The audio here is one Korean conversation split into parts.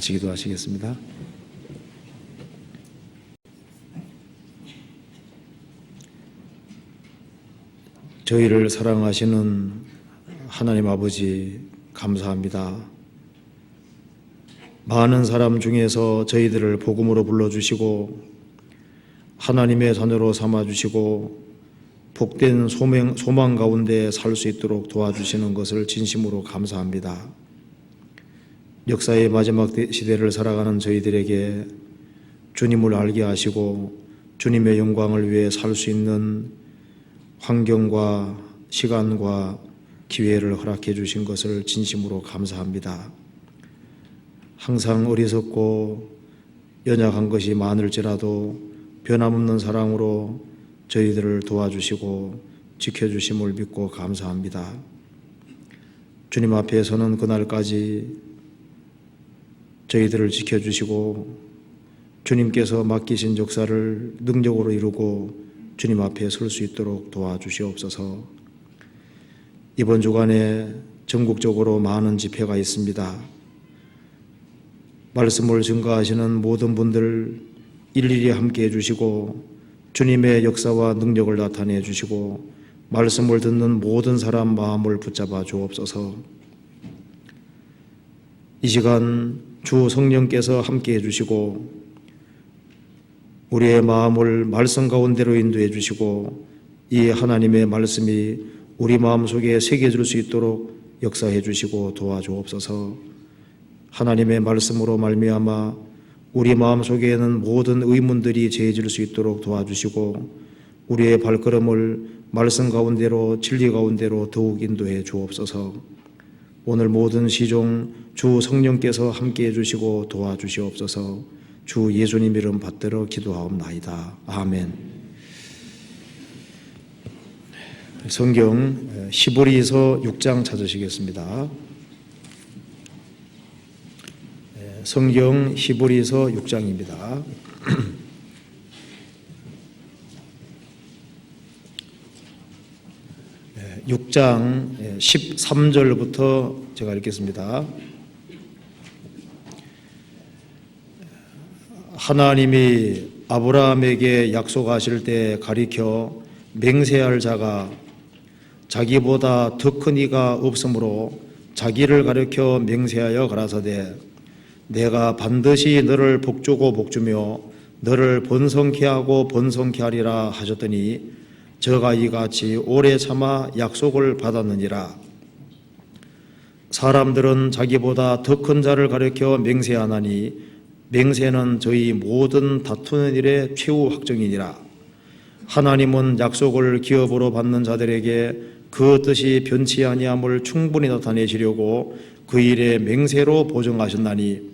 같이 기도하시겠습니다. 저희를 사랑하시는 하나님 아버지 감사합니다. 많은 사람 중에서 저희들을 복음으로 불러주시고 하나님의 자녀로 삼아주시고 복된 소망 가운데 살 수 있도록 도와주시는 것을 진심으로 감사합니다. 역사의 마지막 시대를 살아가는 저희들에게 주님을 알게 하시고 주님의 영광을 위해 살 수 있는 환경과 시간과 기회를 허락해 주신 것을 진심으로 감사합니다. 항상 어리석고 연약한 것이 많을지라도 변함없는 사랑으로 저희들을 도와주시고 지켜주심을 믿고 감사합니다. 주님 앞에 서는 그날까지 저희들을 지켜주시고 주님께서 맡기신 역사를 능력으로 이루고 주님 앞에 설 수 있도록 도와주시옵소서. 이번 주간에 전국적으로 많은 집회가 있습니다. 말씀을 증거하시는 모든 분들 일일이 함께 해주시고 주님의 역사와 능력을 나타내 주시고 말씀을 듣는 모든 사람 마음을 붙잡아 주옵소서. 이 시간 주 성령께서 함께 해주시고 우리의 마음을 말씀 가운데로 인도해 주시고 이 하나님의 말씀이 우리 마음속에 새겨질 수 있도록 역사해 주시고 도와주옵소서. 하나님의 말씀으로 말미암아 우리 마음속에는 모든 의문들이 제해질 수 있도록 도와주시고 우리의 발걸음을 말씀 가운데로 진리 가운데로 더욱 인도해 주옵소서. 오늘 모든 시종 주 성령께서 함께해 주시고 도와주시옵소서. 주 예수님 이름 받들어 기도하옵나이다. 아멘. 성경 히브리서 6장 찾으시겠습니다. 성경 히브리서 6장입니다. 6장 13절부터 제가 읽겠습니다. 하나님이 아브라함에게 약속하실 때 가리켜 맹세할 자가 자기보다 더 큰 이가 없으므로 자기를 가리켜 맹세하여 가라사대 내가 반드시 너를 복주고 복주며 너를 번성케 하고 번성케 하리라 하셨더니 저가 이같이 오래 참아 약속을 받았느니라. 사람들은 자기보다 더 큰 자를 가리켜 맹세하나니 맹세는 저희 모든 다투는 일의 최후 확정이니라. 하나님은 약속을 기업으로 받는 자들에게 그 뜻이 변치 아니함을 충분히 나타내시려고 그 일에 맹세로 보증하셨나니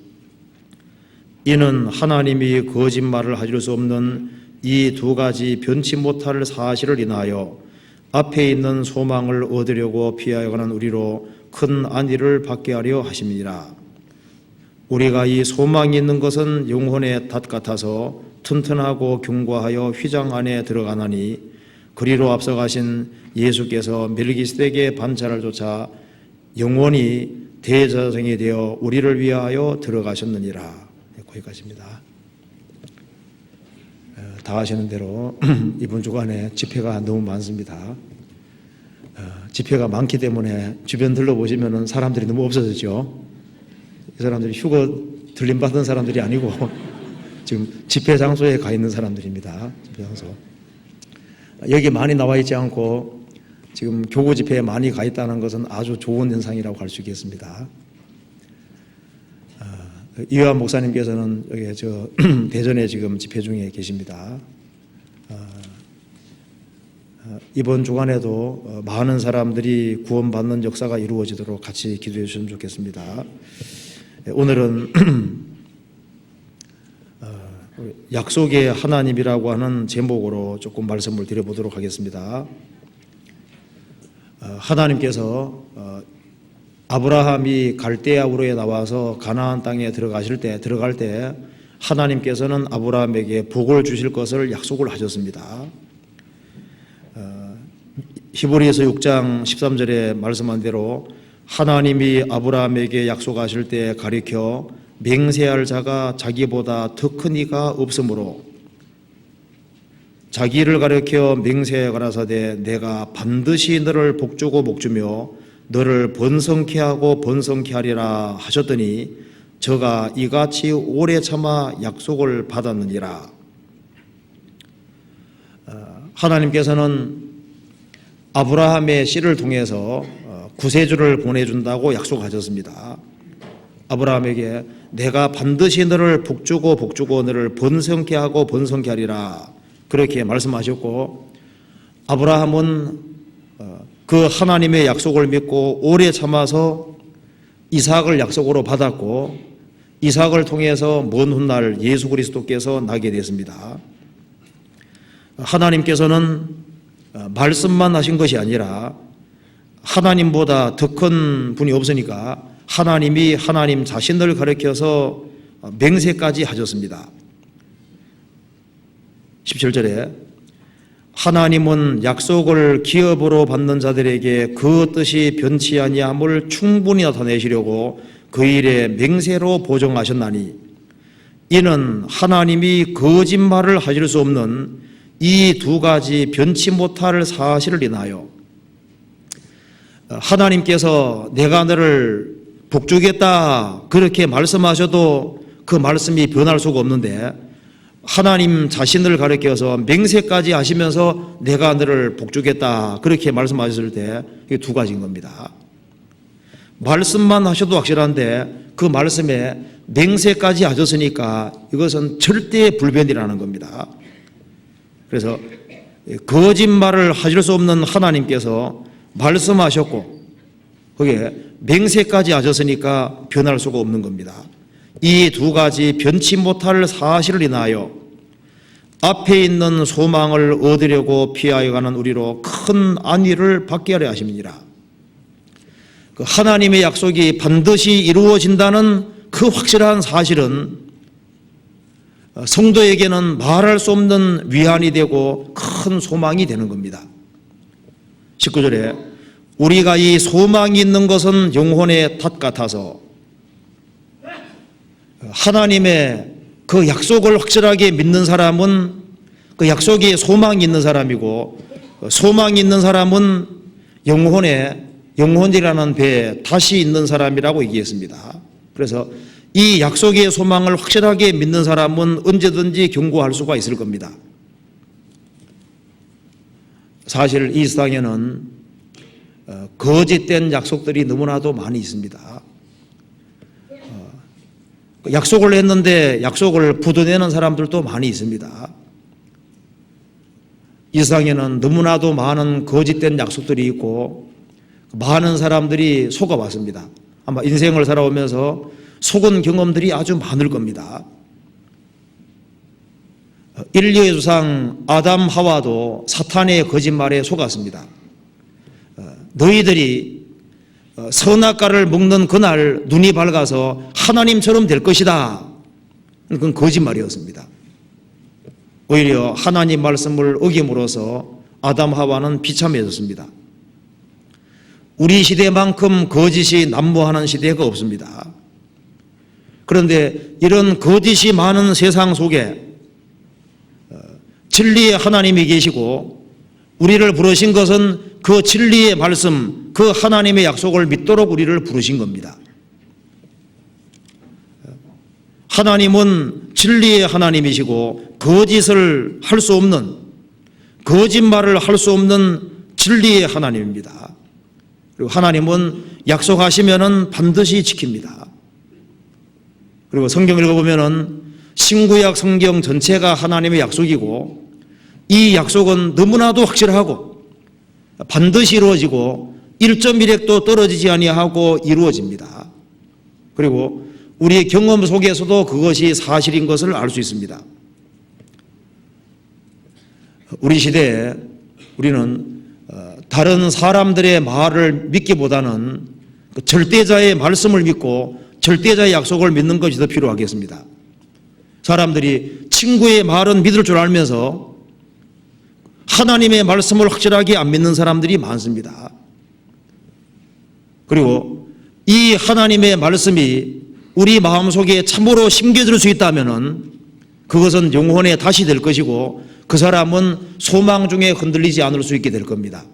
이는 하나님이 거짓말을 하실 수 없는 이 두 가지 변치 못할 사실을 인하여 앞에 있는 소망을 얻으려고 피하여 가는 우리로 큰 안위를 받게 하려 하심이니라. 우리가 이 소망이 있는 것은 영혼의 닷 같아서 튼튼하고 견고하여 휘장 안에 들어가나니 그리로 앞서가신 예수께서 멜기세덱의 반차를 쫓아 영원히 대제사장이 되어 우리를 위하여 들어가셨느니라. 거기까지입니다. 다 아시는 대로 이번 주간에 집회가 너무 많습니다. 집회가 많기 때문에 주변 둘러보시면 사람들이 너무 없어졌죠. 이 사람들이 휴거 들림받은 사람들이 아니고 지금 집회 장소에 가 있는 사람들입니다. 집회 장소. 여기 많이 나와 있지 않고 지금 교구 집회에 많이 가 있다는 것은 아주 좋은 현상이라고 할 수 있겠습니다. 이회환 목사님께서는 여기 대전에 지금 집회 중에 계십니다. 이번 주간에도 많은 사람들이 구원받는 역사가 이루어지도록 같이 기도해 주시면 좋겠습니다. 오늘은 약속의 하나님이라고 하는 제목으로 조금 말씀을 드려보도록 하겠습니다. 하나님께서 아브라함이 갈대아 우르에 나와서 가나안 땅에 들어갈 때 하나님께서는 아브라함에게 복을 주실 것을 약속을 하셨습니다. 히브리서 6장 13절에 말씀한 대로 하나님이 아브라함에게 약속하실 때 가리켜 맹세할 자가 자기보다 더 큰 이가 없으므로 자기를 가리켜 맹세하여 가라사대 내가 반드시 너를 복주고 복주며 너를 번성케 하고 번성케 하리라 하셨더니 저가 이같이 오래 참아 약속을 받았느니라. 하나님께서는 아브라함의 씨를 통해서 구세주를 보내준다고 약속하셨습니다. 아브라함에게 내가 반드시 너를 복주고 복주고 너를 번성케 하고 번성케 하리라 그렇게 말씀하셨고, 아브라함은 그 하나님의 약속을 믿고 오래 참아서 이삭을 약속으로 받았고, 이삭을 통해서 먼 훗날 예수 그리스도께서 나게 됐습니다. 하나님께서는 말씀만 하신 것이 아니라 하나님보다 더 큰 분이 없으니까 하나님이 하나님 자신을 가리켜서 맹세까지 하셨습니다. 17절에 하나님은 약속을 기업으로 받는 자들에게 그 뜻이 변치 아니함을 충분히 나타내시려고 그 일에 맹세로 보정하셨나니 이는 하나님이 거짓말을 하실 수 없는 이 두 가지 변치 못할 사실을 인하여 하나님께서 내가 너를 복주겠다 그렇게 말씀하셔도 그 말씀이 변할 수가 없는데, 하나님 자신을 가리켜서 맹세까지 하시면서 내가 너를 복주겠다 그렇게 말씀하셨을 때 이게 두 가지인 겁니다. 말씀만 하셔도 확실한데 그 말씀에 맹세까지 하셨으니까 이것은 절대 불변이라는 겁니다. 그래서 거짓말을 하실 수 없는 하나님께서 말씀하셨고 거기에 맹세까지 하셨으니까 변할 수가 없는 겁니다. 이 두 가지 변치 못할 사실을 인하여 앞에 있는 소망을 얻으려고 피하여 가는 우리로 큰 안위를 받게 하려 하심이니라. 그 하나님의 약속이 반드시 이루어진다는 그 확실한 사실은 성도에게는 말할 수 없는 위안이 되고 큰 소망이 되는 겁니다. 19절에 우리가 이 소망이 있는 것은 영혼의 탓 같아서, 하나님의 그 약속을 확실하게 믿는 사람은 그 약속에 소망이 있는 사람이고, 소망이 있는 사람은 영혼이라는 배에 탓이 있는 사람이라고 얘기했습니다. 그래서 이 약속의 소망을 확실하게 믿는 사람은 언제든지 경고할 수가 있을 겁니다. 사실 이 세상에는 거짓된 약속들이 너무나도 많이 있습니다. 약속을 했는데 약속을 부도내는 사람들도 많이 있습니다. 이 세상에는 너무나도 많은 거짓된 약속들이 있고 많은 사람들이 속아왔습니다. 아마 인생을 살아오면서 속은 경험들이 아주 많을 겁니다. 인류의 조상 아담 하와도 사탄의 거짓말에 속았습니다. 너희들이 선악과를 먹는 그날 눈이 밝아서 하나님처럼 될 것이다. 그건 거짓말이었습니다. 오히려 하나님 말씀을 어김으로써 아담 하와는 비참해졌습니다. 우리 시대만큼 거짓이 난무하는 시대가 없습니다. 그런데 이런 거짓이 많은 세상 속에 진리의 하나님이 계시고 우리를 부르신 것은 그 진리의 말씀, 그 하나님의 약속을 믿도록 우리를 부르신 겁니다. 하나님은 진리의 하나님이시고 거짓을 할 수 없는, 거짓말을 할 수 없는 진리의 하나님입니다. 그리고 하나님은 약속하시면은 반드시 지킵니다. 그리고 성경 읽어보면은 신구약 성경 전체가 하나님의 약속이고 이 약속은 너무나도 확실하고 반드시 이루어지고 1.1핵도 떨어지지 아니하고 이루어집니다. 그리고 우리의 경험 속에서도 그것이 사실인 것을 알 수 있습니다. 우리 시대에 우리는 다른 사람들의 말을 믿기보다는 절대자의 말씀을 믿고 절대자의 약속을 믿는 것이 더 필요하겠습니다. 사람들이 친구의 말은 믿을 줄 알면서 하나님의 말씀을 확실하게 안 믿는 사람들이 많습니다. 그리고 이 하나님의 말씀이 우리 마음속에 참으로 심겨들 수 있다면은 그것은 영혼의 다시 될 것이고 그 사람은 소망 중에 흔들리지 않을 수 있게 될 겁니다.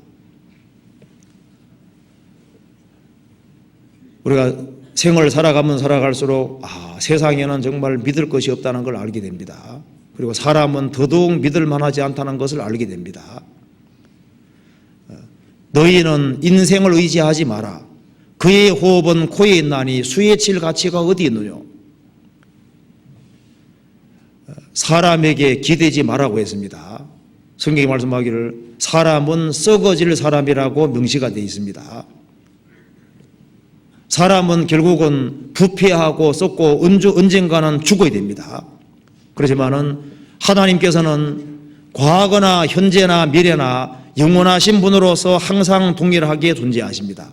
우리가 생을 살아가면 살아갈수록 세상에는 정말 믿을 것이 없다는 걸 알게 됩니다. 그리고 사람은 더더욱 믿을 만하지 않다는 것을 알게 됩니다. 너희는 인생을 의지하지 마라. 그의 호흡은 코에 있나니 수에 칠 가치가 어디 있느냐. 사람에게 기대지 말라고 했습니다. 성경이 말씀하기를 사람은 썩어질 사람이라고 명시가 되어 있습니다. 사람은 결국은 부패하고 썩고 언젠가는 죽어야 됩니다. 그렇지만은 하나님께서는 과거나 현재나 미래나 영원하신 분으로서 항상 동일하게 존재하십니다.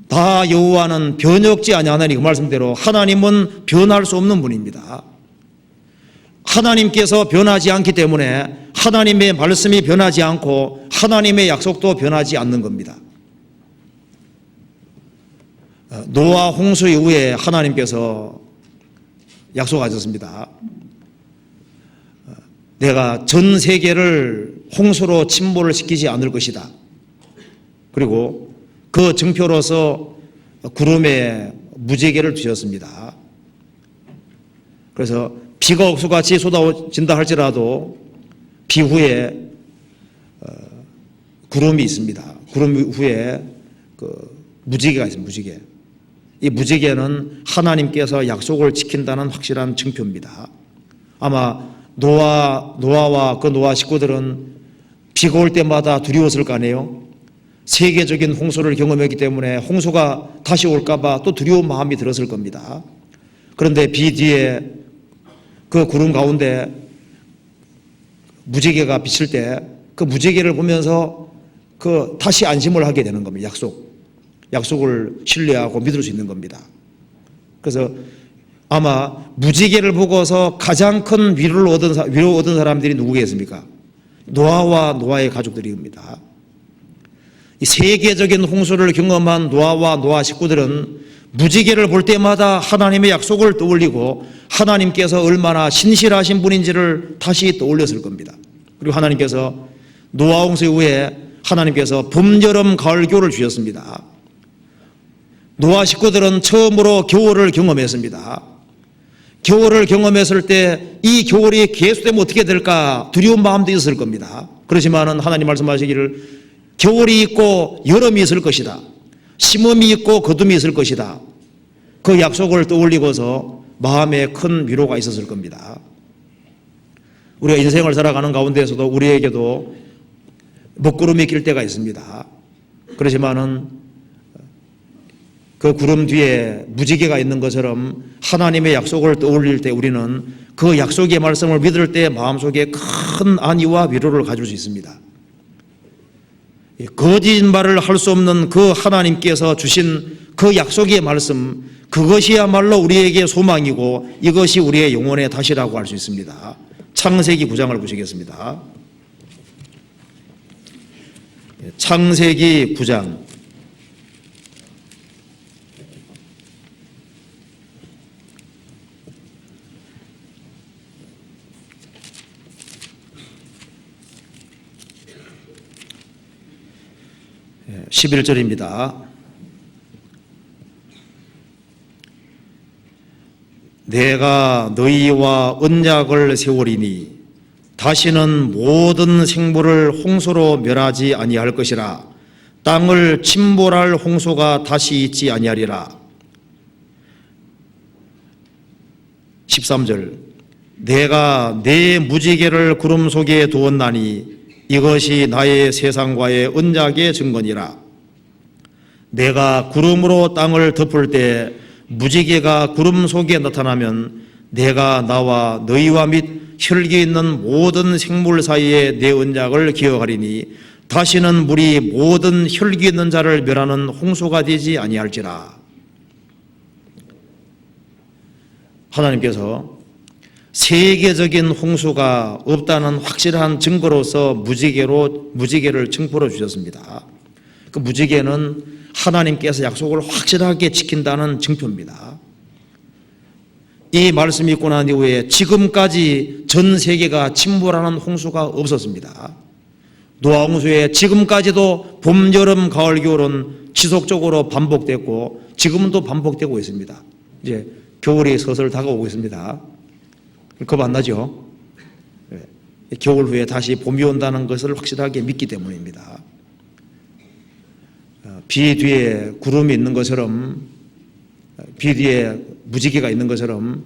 다 여호와는 변혁지 아니하나니 그 말씀대로 하나님은 변할 수 없는 분입니다. 하나님께서 변하지 않기 때문에 하나님의 말씀이 변하지 않고 하나님의 약속도 변하지 않는 겁니다. 노아 홍수 이후에 하나님께서 약속하셨습니다. 내가 전 세계를 홍수로 침몰을 시키지 않을 것이다. 그리고 그 증표로서 구름에 무지개를 주셨습니다. 그래서 비가 옥수같이 쏟아진다 할지라도 비 후에 구름이 있습니다. 구름 후에 무지개가 있습니다. 무지개. 이 무지개는 하나님께서 약속을 지킨다는 확실한 증표입니다. 아마 노아와 그 노아 식구들은 비가 올 때마다 두려웠을 거 아니에요. 세계적인 홍수를 경험했기 때문에 홍수가 다시 올까 봐 또 두려운 마음이 들었을 겁니다. 그런데 비 뒤에 그 구름 가운데 무지개가 비칠 때 그 무지개를 보면서 다시 안심을 하게 되는 겁니다. 약속을 신뢰하고 믿을 수 있는 겁니다. 그래서 아마 무지개를 보고서 가장 큰 위로를 얻은 사람들이 누구겠습니까? 노아와 노아의 가족들입니다. 이 세계적인 홍수를 경험한 노아와 노아 식구들은 무지개를 볼 때마다 하나님의 약속을 떠올리고 하나님께서 얼마나 신실하신 분인지를 다시 떠올렸을 겁니다. 그리고 하나님께서 노아 홍수 이후에 하나님께서 봄, 여름, 가을, 겨울을 주셨습니다. 노아 식구들은 처음으로 겨울을 경험했습니다. 겨울을 경험했을 때 이 겨울이 계속되면 어떻게 될까 두려운 마음도 있었을 겁니다. 그렇지만은 하나님 말씀하시기를 겨울이 있고 여름이 있을 것이다. 심음이 있고 거둠이 있을 것이다. 그 약속을 떠올리고서 마음에 큰 위로가 있었을 겁니다. 우리가 인생을 살아가는 가운데에서도 우리에게도 먹구름이 낄 때가 있습니다. 그렇지만은 그 구름 뒤에 무지개가 있는 것처럼 하나님의 약속을 떠올릴 때 우리는 그 약속의 말씀을 믿을 때 마음속에 큰 안위와 위로를 가질 수 있습니다. 거짓말을 할 수 없는 그 하나님께서 주신 그 약속의 말씀, 그것이야말로 우리에게 소망이고 이것이 우리의 영혼의 다시라고 할 수 있습니다. 창세기 9장을 보시겠습니다. 창세기 9장 11절입니다. 내가 너희와 언약을 세우리니 다시는 모든 생물을 홍수로 멸하지 아니할 것이라. 땅을 침몰할 홍수가 다시 있지 아니하리라. 13절 내가 내 무지개를 구름 속에 두었나니 이것이 나의 세상과의 언약의 증거니라. 내가 구름으로 땅을 덮을 때 무지개가 구름 속에 나타나면 내가 나와 너희와 및 혈기 있는 모든 생물 사이에 내 언약을 기억하리니 다시는 물이 모든 혈기 있는 자를 멸하는 홍수가 되지 아니할지라. 하나님께서 세계적인 홍수가 없다는 확실한 증거로서 무지개를 증포로 주셨습니다. 그 무지개는 하나님께서 약속을 확실하게 지킨다는 증표입니다. 이 말씀이 있고 난 이후에 지금까지 전 세계가 침몰하는 홍수가 없었습니다. 노아 홍수에 지금까지도 봄, 여름, 가을, 겨울은 지속적으로 반복됐고 지금은 또 반복되고 있습니다. 이제 겨울이 슬슬 다가오고 있습니다. 겁 안 나죠? 겨울 후에 다시 봄이 온다는 것을 확실하게 믿기 때문입니다. 비 뒤에 구름이 있는 것처럼, 비 뒤에 무지개가 있는 것처럼,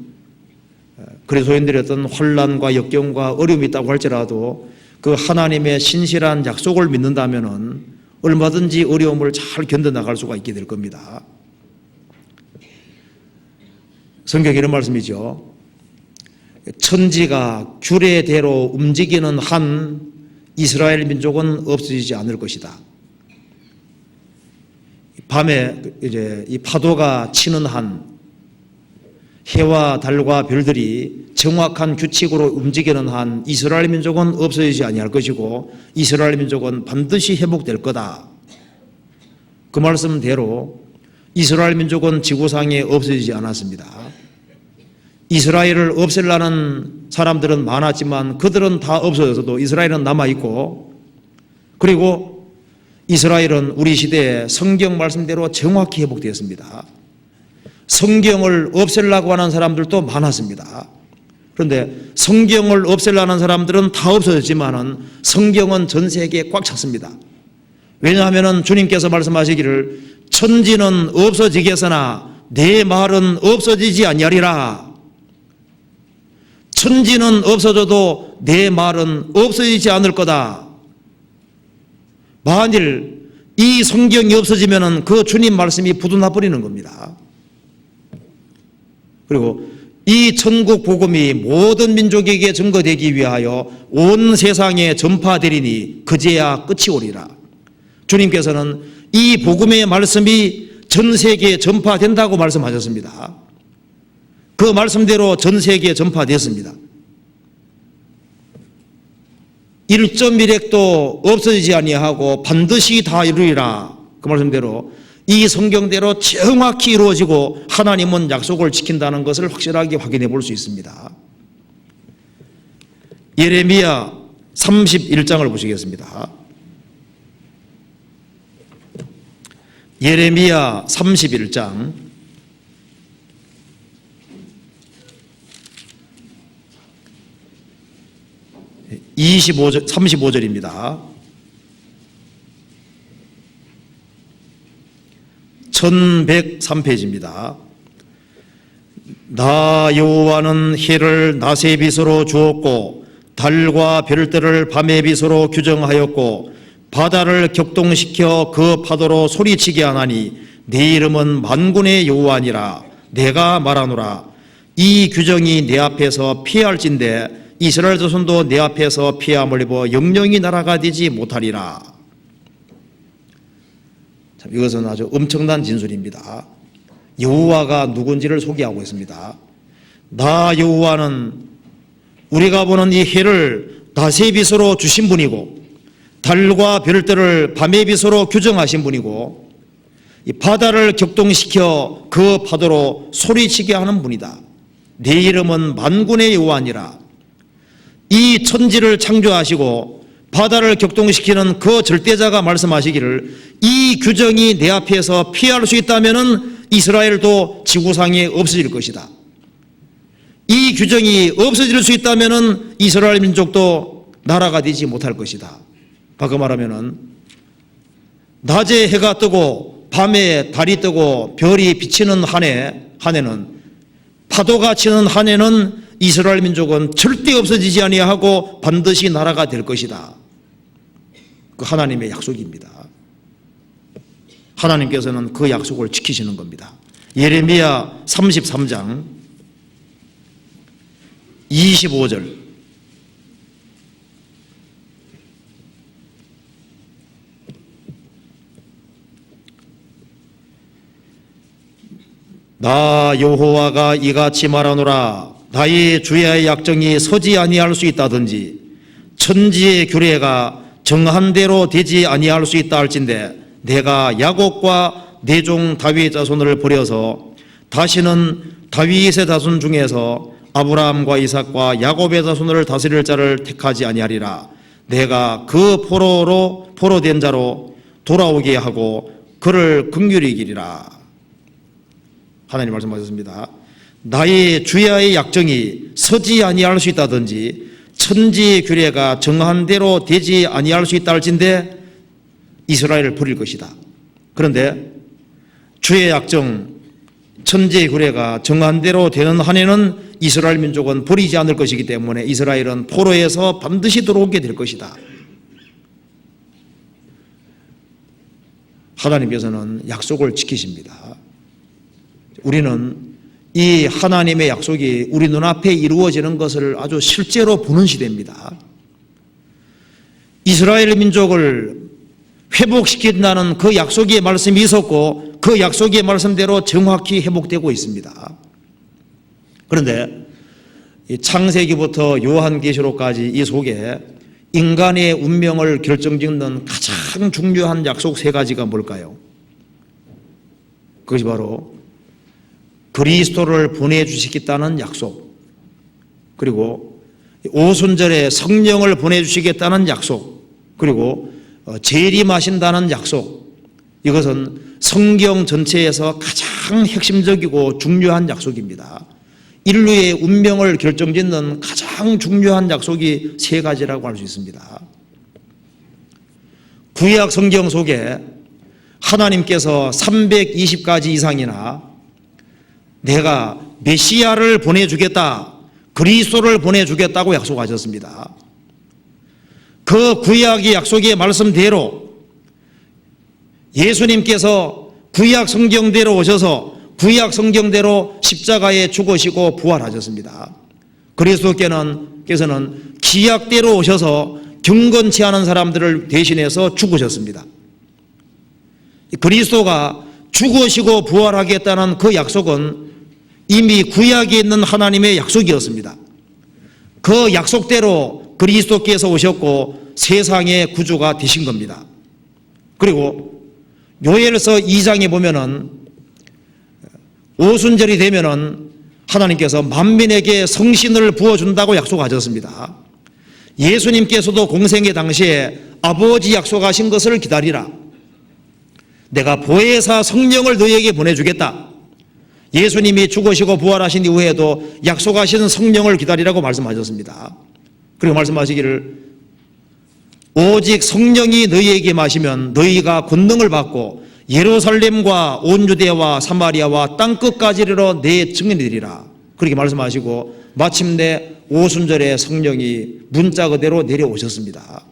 그리스도인들의 어떤 혼란과 역경과 어려움이 있다고 할지라도 그 하나님의 신실한 약속을 믿는다면은 얼마든지 어려움을 잘 견뎌나갈 수가 있게 될 겁니다. 성경에 이런 말씀이죠. 천지가 규례대로 움직이는 한 이스라엘 민족은 없어지지 않을 것이다. 밤에 이제 이 파도가 치는 한 해와 달과 별들이 정확한 규칙으로 움직이는 한 이스라엘 민족은 없어지지 아니할 것이고 이스라엘 민족은 반드시 회복될 거다. 그 말씀대로 이스라엘 민족은 지구상에 없어지지 않았습니다. 이스라엘을 없애려는 사람들은 많았지만 그들은 다 없어져서도 이스라엘은 남아있고, 그리고 이스라엘은 우리 시대에 성경 말씀대로 정확히 회복되었습니다. 성경을 없애려고 하는 사람들도 많았습니다. 그런데 성경을 없애려는 사람들은 다 없어졌지만은 성경은 전 세계에 꽉 찼습니다. 왜냐하면 주님께서 말씀하시기를 천지는 없어지겠으나 내 말은 없어지지 아니하리라. 천지는 없어져도 내 말은 없어지지 않을 거다. 만일 이 성경이 없어지면 그 주님 말씀이 부도나 버리는 겁니다. 그리고 이 천국 복음이 모든 민족에게 증거되기 위하여 온 세상에 전파되리니 그제야 끝이 오리라. 주님께서는 이 복음의 말씀이 전 세계에 전파된다고 말씀하셨습니다. 그 말씀대로 전 세계에 전파됐습니다. 1.1핵도 없어지지 아니하고 반드시 다 이루리라. 그 말씀대로 이 성경대로 정확히 이루어지고 하나님은 약속을 지킨다는 것을 확실하게 확인해 볼 수 있습니다. 예레미야 31장을 보시겠습니다. 예레미야 31장 35절입니다. 1103페이지입니다. 나 여호와는 해를 낮의 빛으로 주었고 달과 별들을 밤의 빛으로 규정하였고 바다를 격동시켜 그 파도로 소리치게 하나니 내 이름은 만군의 여호와니라. 내가 말하노라. 이 규정이 내 앞에서 피할진대 이스라엘 자손도 내 앞에서 피함을 입어 영영이 날아가지 못하리라. 참, 이것은 아주 엄청난 진술입니다. 여호와가 누군지를 소개하고 있습니다. 나 여호와는 우리가 보는 이 해를 낮의 빛으로 주신 분이고 달과 별들을 밤의 빛으로 규정하신 분이고 이 바다를 격동시켜 그 파도로 소리치게 하는 분이다. 내 이름은 만군의 여호와니라. 이 천지를 창조하시고 바다를 격동시키는 그 절대자가 말씀하시기를 이 규정이 내 앞에서 피할 수 있다면 이스라엘도 지구상에 없어질 것이다. 이 규정이 없어질 수 있다면 이스라엘 민족도 나라가 되지 못할 것이다. 바꿔 말하면 낮에 해가 뜨고 밤에 달이 뜨고 별이 비치는 한 해는 파도가 치는 한 해는 이스라엘 민족은 절대 없어지지 아니하고 반드시 나라가 될 것이다. 그 하나님의 약속입니다. 하나님께서는 그 약속을 지키시는 겁니다. 예레미야 33장 25절 나 여호와가 이같이 말하노라. 나의 주야의 약정이 서지 아니할 수 있다든지 천지의 규례가 정한 대로 되지 아니할 수 있다 할진대 내가 야곱과 내 종 다윗의 자손을 버려서 다시는 다윗의 자손 중에서 아브라함과 이삭과 야곱의 자손을 다스릴 자를 택하지 아니하리라. 내가 그 포로된 자로 돌아오게 하고 그를 긍휼히 여기리라. 하나님 말씀하셨습니다. 나의 주야의 약정이 서지 아니할 수 있다든지 천지의 규례가 정한 대로 되지 아니할 수 있다 할진대 이스라엘을 버릴 것이다. 그런데 주의 약정, 천지의 규례가 정한 대로 되는 한에는 이스라엘 민족은 버리지 않을 것이기 때문에 이스라엘은 포로에서 반드시 들어오게 될 것이다. 하나님께서는 약속을 지키십니다. 우리는 이 하나님의 약속이 우리 눈앞에 이루어지는 것을 아주 실제로 보는 시대입니다. 이스라엘 민족을 회복시킨다는 그 약속의 말씀이 있었고 그 약속의 말씀대로 정확히 회복되고 있습니다. 그런데 창세기부터 요한계시록까지 이 속에 인간의 운명을 결정짓는 가장 중요한 약속 세 가지가 뭘까요? 그것이 바로 그리스도를 보내주시겠다는 약속, 그리고 오순절에 성령을 보내주시겠다는 약속, 그리고 재림하신다는 약속. 이것은 성경 전체에서 가장 핵심적이고 중요한 약속입니다. 인류의 운명을 결정짓는 가장 중요한 약속이 세 가지라고 할 수 있습니다. 구약 성경 속에 하나님께서 320가지 이상이나 내가 메시아를 보내주겠다, 그리스도를 보내주겠다고 약속하셨습니다. 그 구약의 약속의 말씀대로 예수님께서 구약 성경대로 오셔서 구약 성경대로 십자가에 죽으시고 부활하셨습니다. 그리스도께서는 기약대로 오셔서 경건치 않은 사람들을 대신해서 죽으셨습니다. 그리스도가 죽으시고 부활하겠다는 그 약속은 이미 구약에 있는 하나님의 약속이었습니다. 그 약속대로 그리스도께서 오셨고 세상의 구주가 되신 겁니다. 그리고 요엘서 2장에 보면은 오순절이 되면은 하나님께서 만민에게 성신을 부어준다고 약속하셨습니다. 예수님께서도 공생의 당시에 아버지 약속하신 것을 기다리라. 내가 보혜사 성령을 너희에게 보내주겠다. 예수님이 죽으시고 부활하신 이후에도 약속하신 성령을 기다리라고 말씀하셨습니다. 그리고 말씀하시기를 오직 성령이 너희에게 마시면 너희가 권능을 받고 예루살렘과 온 유대와 사마리아와 땅끝까지 이르러 내 증인이 되리라. 그렇게 말씀하시고 마침내 오순절에 성령이 문자 그대로 내려오셨습니다.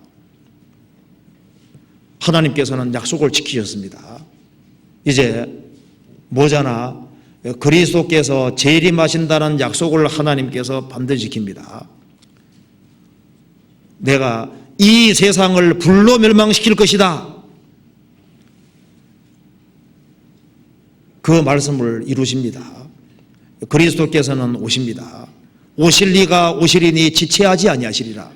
하나님께서는 약속을 지키셨습니다. 이제 모자나 그리스도께서 재림하신다는 약속을 하나님께서 반드시 지킵니다. 내가 이 세상을 불로 멸망시킬 것이다. 그 말씀을 이루십니다. 그리스도께서는 오십니다. 오실 리가 오시리니 지체하지 아니하시리라.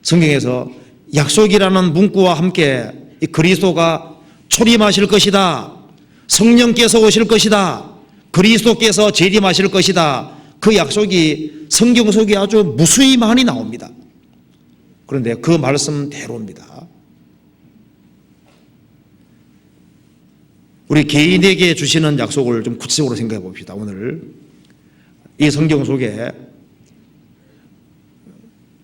성경에서 약속이라는 문구와 함께 이 그리스도가 초림하실 것이다, 성령께서 오실 것이다, 그리스도께서 재림하실 것이다, 그 약속이 성경 속에 아주 무수히 많이 나옵니다. 그런데 그 말씀대로입니다. 우리 개인에게 주시는 약속을 좀 구체적으로 생각해 봅시다. 오늘 이 성경 속에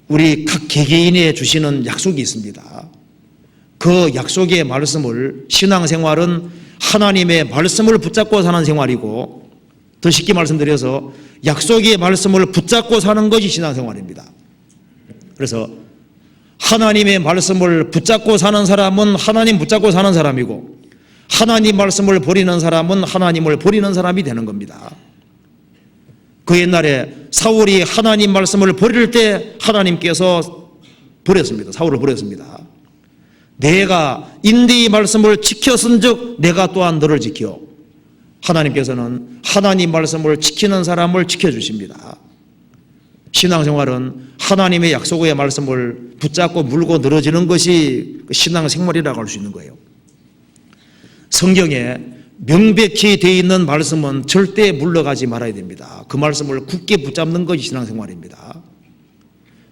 우리 각 개개인에 주시는 약속이 있습니다. 그 약속의 말씀을, 신앙생활은 하나님의 말씀을 붙잡고 사는 생활이고, 더 쉽게 말씀드려서 약속의 말씀을 붙잡고 사는 것이 신앙생활입니다. 그래서 하나님의 말씀을 붙잡고 사는 사람은 하나님 붙잡고 사는 사람이고, 하나님 말씀을 버리는 사람은 하나님을 버리는 사람이 되는 겁니다. 그 옛날에 사울이 하나님 말씀을 버릴 때 하나님께서 버렸습니다. 사울을 버렸습니다. 내가 인대의 말씀을 지켰은즉 내가 또한 너를 지켜. 하나님께서는 하나님 말씀을 지키는 사람을 지켜주십니다. 신앙생활은 하나님의 약속의 말씀을 붙잡고 물고 늘어지는 것이 신앙생활이라고 할 수 있는 거예요. 성경에 명백히 되어 있는 말씀은 절대 물러가지 말아야 됩니다. 그 말씀을 굳게 붙잡는 것이 신앙생활입니다.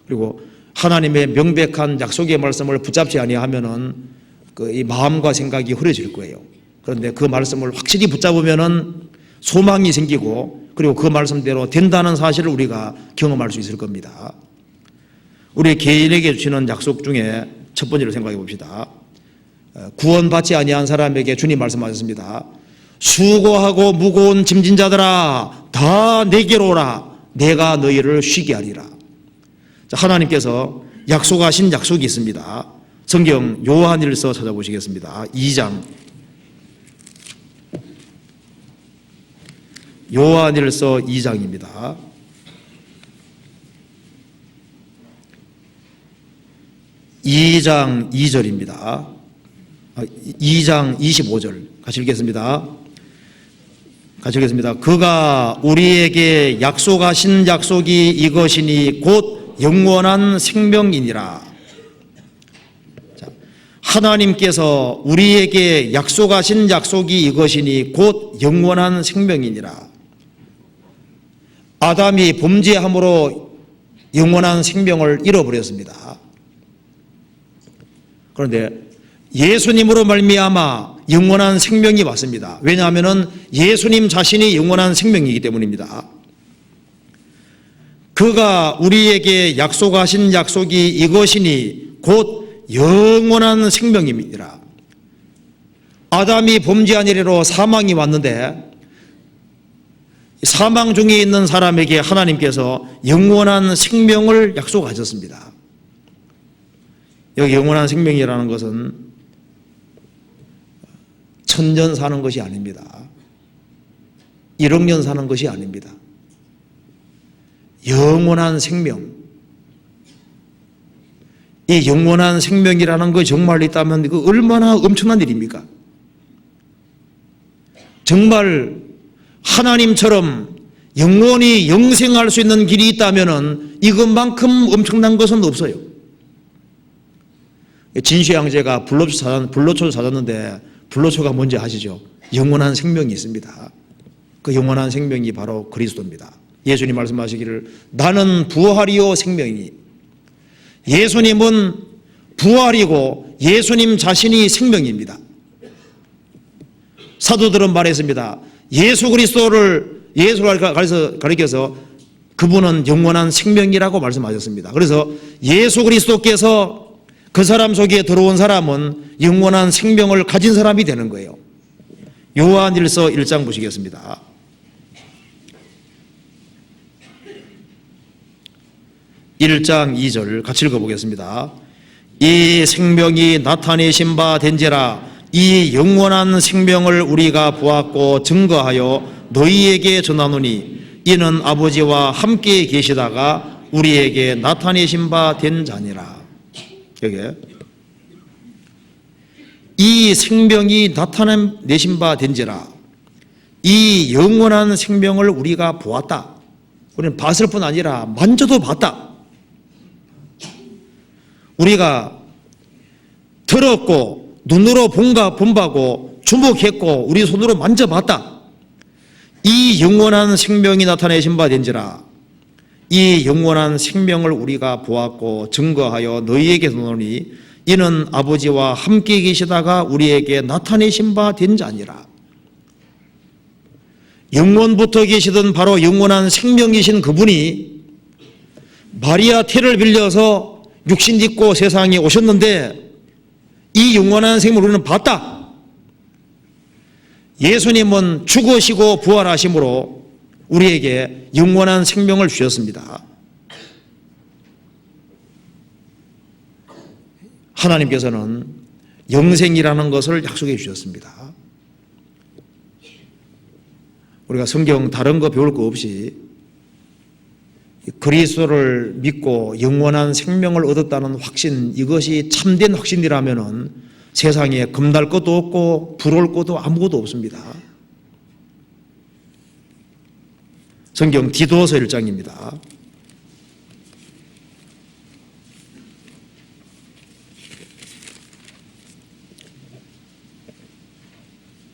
그리고 하나님의 명백한 약속의 말씀을 붙잡지 아니하면은 이 마음과 생각이 흐려질 거예요. 그런데 그 말씀을 확실히 붙잡으면은 소망이 생기고, 그리고 그 말씀대로 된다는 사실을 우리가 경험할 수 있을 겁니다. 우리 개인에게 주시는 약속 중에 첫 번째로 생각해 봅시다. 구원받지 아니한 사람에게 주님 말씀하셨습니다. 수고하고 무거운 짐진 자들아 다 내게로 오라. 내가 너희를 쉬게 하리라. 하나님께서 약속하신 약속이 있습니다. 성경 요한일서 찾아보시겠습니다. 2장. 요한일서 2장입니다. 2장 2절입니다. 2장 25절 같이 읽겠습니다. 같이 읽겠습니다. 그가 우리에게 약속하신 약속이 이것이니 곧 영원한 생명이니라. 하나님께서 우리에게 약속하신 약속이 이것이니 곧 영원한 생명이니라. 아담이 범죄함으로 영원한 생명을 잃어버렸습니다. 그런데 예수님으로 말미암아 영원한 생명이 왔습니다. 왜냐하면 예수님 자신이 영원한 생명이기 때문입니다. 그가 우리에게 약속하신 약속이 이것이니 곧 영원한 생명입니다. 아담이 범죄한 이래로 사망이 왔는데 사망 중에 있는 사람에게 하나님께서 영원한 생명을 약속하셨습니다. 여기 영원한 생명이라는 것은 천년 사는 것이 아닙니다. 1억 년 사는 것이 아닙니다. 영원한 생명. 이 영원한 생명이라는 거 정말 있다면 그 얼마나 엄청난 일입니까? 정말 하나님처럼 영원히 영생할 수 있는 길이 있다면 이것만큼 엄청난 것은 없어요. 진시 형제가 불로초를 찾았는데 불로초가 뭔지 아시죠? 영원한 생명이 있습니다. 그 영원한 생명이 바로 그리스도입니다. 예수님 말씀하시기를 나는 부활이요 생명이니. 예수님은 부활이고 예수님 자신이 생명입니다. 사도들은 말했습니다. 예수 그리스도를 가리켜서 그분은 영원한 생명이라고 말씀하셨습니다. 그래서 예수 그리스도께서 그 사람 속에 들어온 사람은 영원한 생명을 가진 사람이 되는 거예요. 요한일서 1장 보시겠습니다. (1장 2절) 같이 읽어보겠습니다. 이 생명이 나타내신 바 된지라. 이 영원한 생명을 우리가 보았고 증거하여 너희에게 전하노니 이는 아버지와 함께 계시다가 우리에게 나타내신 바 된 자니라. 여기에 이 생명이 나타내신 바 된지라. 이 영원한 생명을 우리가 보았다. 우리는 봤을 뿐 아니라 만져도 봤다. 우리가 들었고 눈으로 본바고 주목했고 우리 손으로 만져봤다. 이 영원한 생명이 나타내신 바 된지라. 이 영원한 생명을 우리가 보았고 증거하여 너희에게 전하노니 이는 아버지와 함께 계시다가 우리에게 나타내신 바 된 자니라. 영원부터 계시던 바로 영원한 생명이신 그분이 마리아 태를 빌려서 육신 입고 세상에 오셨는데 이 영원한 생명을 우리는 봤다. 예수님은 죽으시고 부활하심으로 우리에게 영원한 생명을 주셨습니다. 하나님께서는 영생이라는 것을 약속해 주셨습니다. 우리가 성경 다른 거 배울 거 없이 그리스도를 믿고 영원한 생명을 얻었다는 확신, 이것이 참된 확신이라면 세상에 겁날 것도 없고 부러울 것도 아무것도 없습니다. 성경 디도서 1장입니다.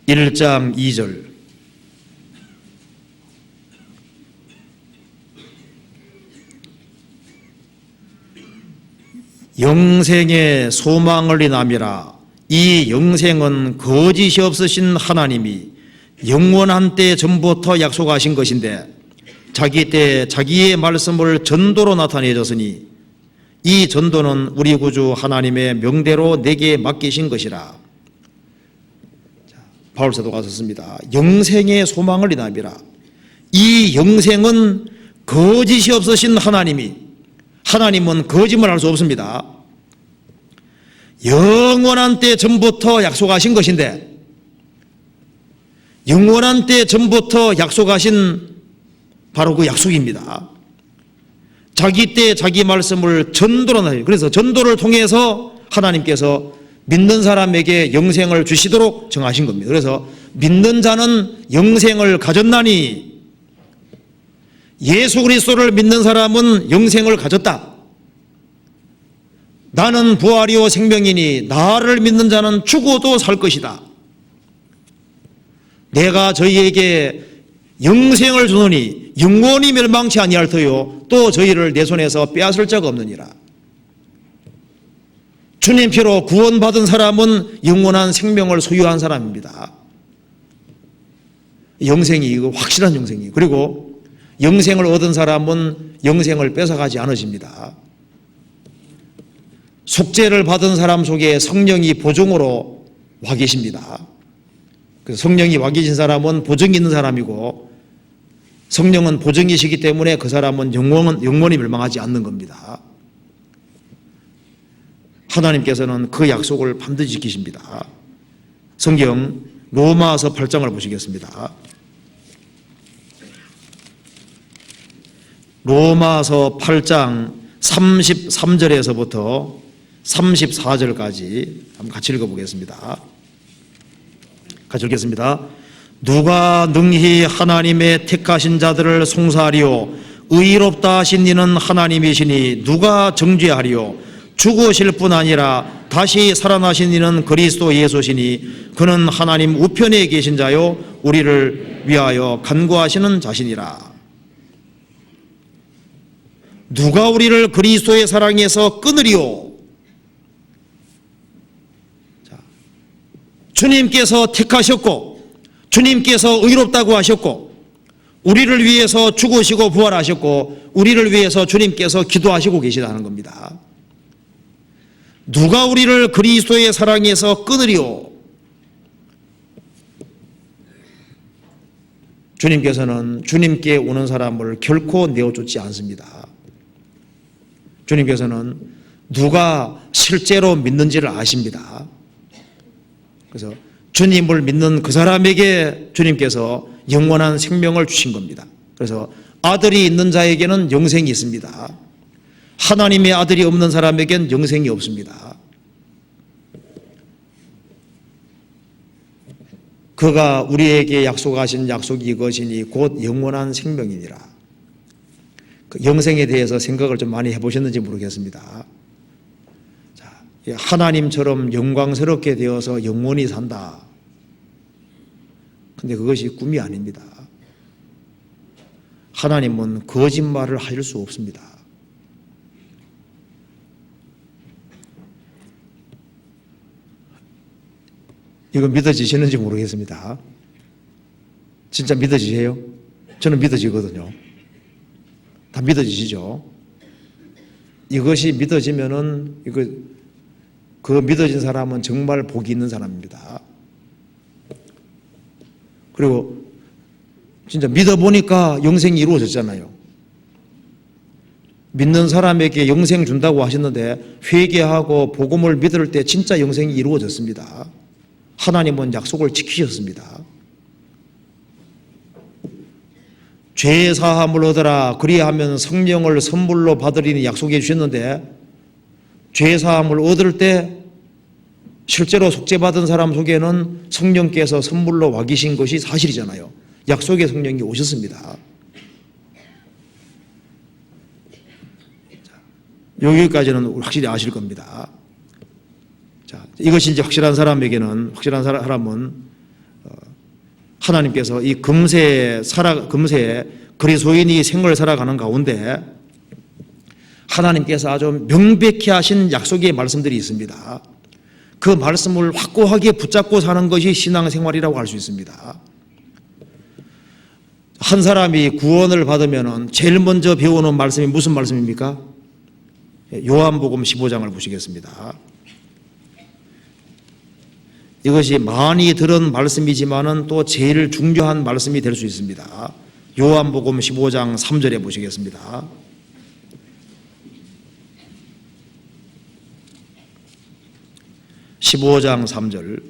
1장 2절. 영생의 소망을 인함이라. 이 영생은 거짓이 없으신 하나님이 영원한 때 전부터 약속하신 것인데 자기 때 자기의 말씀을 전도로 나타내 줬으니 이 전도는 우리 구주 하나님의 명대로 내게 맡기신 것이라. 바울 사도가 썼습니다. 영생의 소망을 인함이라. 이 영생은 거짓이 없으신 하나님은 거짓말할 수 없습니다. 영원한 때 전부터 약속하신 것인데 영원한 때 전부터 약속하신 바로 그 약속입니다. 자기 때 자기 말씀을 전도로 나타내요. 그래서 전도를 통해서 하나님께서 믿는 사람에게 영생을 주시도록 정하신 겁니다. 그래서 믿는 자는 영생을 가졌나니 예수 그리스도를 믿는 사람은 영생을 가졌다. 나는 부활이요 생명이니 나를 믿는 자는 죽어도 살 것이다. 내가 저희에게 영생을 주노니 영원히 멸망치 아니할 터요 또 저희를 내 손에서 빼앗을 자가 없느니라. 주님 피로 구원받은 사람은 영원한 생명을 소유한 사람입니다. 영생이 이거 확실한 영생이에요. 그리고 영생을 얻은 사람은 영생을 뺏어가지 않으십니다. 속죄를 받은 사람 속에 성령이 보증으로 와 계십니다. 그래서 성령이 와 계신 사람은 보증이 있는 사람이고 성령은 보증이시기 때문에 그 사람은 영원히 멸망하지 않는 겁니다. 하나님께서는 그 약속을 반드시 지키십니다. 성경 로마서 8장을 보시겠습니다. 로마서 8장 33절에서부터 34절까지 한번 같이 읽어보겠습니다. 같이 읽겠습니다. 누가 능히 하나님의 택하신 자들을 송사하리요 의롭다 하신 이는 하나님이시니 누가 정죄하리요 죽으실 뿐 아니라 다시 살아나신 이는 그리스도 예수시니 그는 하나님 우편에 계신 자요 우리를 위하여 간구하시는 자신이라. 누가 우리를 그리스도의 사랑에서 끊으리요? 주님께서 택하셨고 주님께서 의롭다고 하셨고 우리를 위해서 죽으시고 부활하셨고 우리를 위해서 주님께서 기도하시고 계시다는 겁니다. 누가 우리를 그리스도의 사랑에서 끊으리요? 주님께서는 주님께 오는 사람을 결코 내어쫓지 않습니다. 주님께서는 누가 실제로 믿는지를 아십니다. 그래서 주님을 믿는 그 사람에게 주님께서 영원한 생명을 주신 겁니다. 그래서 아들이 있는 자에게는 영생이 있습니다. 하나님의 아들이 없는 사람에게는 영생이 없습니다. 그가 우리에게 약속하신 약속이 이것이니 곧 영원한 생명이니라. 그 영생에 대해서 생각을 좀 많이 해보셨는지 모르겠습니다. 하나님처럼 영광스럽게 되어서 영원히 산다. 근데 그것이 꿈이 아닙니다. 하나님은 거짓말을 할 수 없습니다. 이거 믿어지시는지 모르겠습니다. 진짜 믿어지세요? 저는 믿어지거든요. 다 믿어지시죠? 이것이 믿어지면은 그 믿어진 사람은 정말 복이 있는 사람입니다. 그리고 진짜 믿어보니까 영생이 이루어졌잖아요. 믿는 사람에게 영생 준다고 하셨는데 회개하고 복음을 믿을 때 진짜 영생이 이루어졌습니다. 하나님은 약속을 지키셨습니다. 죄 사함을 얻으라 그리하면 성령을 선물로 받으리니 약속해 주셨는데 죄 사함을 얻을 때 실제로 속죄받은 사람 속에는 성령께서 선물로 와 계신 것이 사실이잖아요. 약속의 성령이 오셨습니다. 여기까지는 확실히 아실 겁니다. 자, 이것이 이제 확실한 사람은 하나님께서 이 금세 그리스도인이 생을 살아가는 가운데 하나님께서 아주 명백히 하신 약속의 말씀들이 있습니다. 그 말씀을 확고하게 붙잡고 사는 것이 신앙생활이라고 할 수 있습니다. 한 사람이 구원을 받으면 제일 먼저 배우는 말씀이 무슨 말씀입니까? 요한복음 15장을 보시겠습니다. 이것이 많이 들은 말씀이지만은 또 제일 중요한 말씀이 될 수 있습니다. 요한복음 15장 3절에 보시겠습니다. (15장 3절)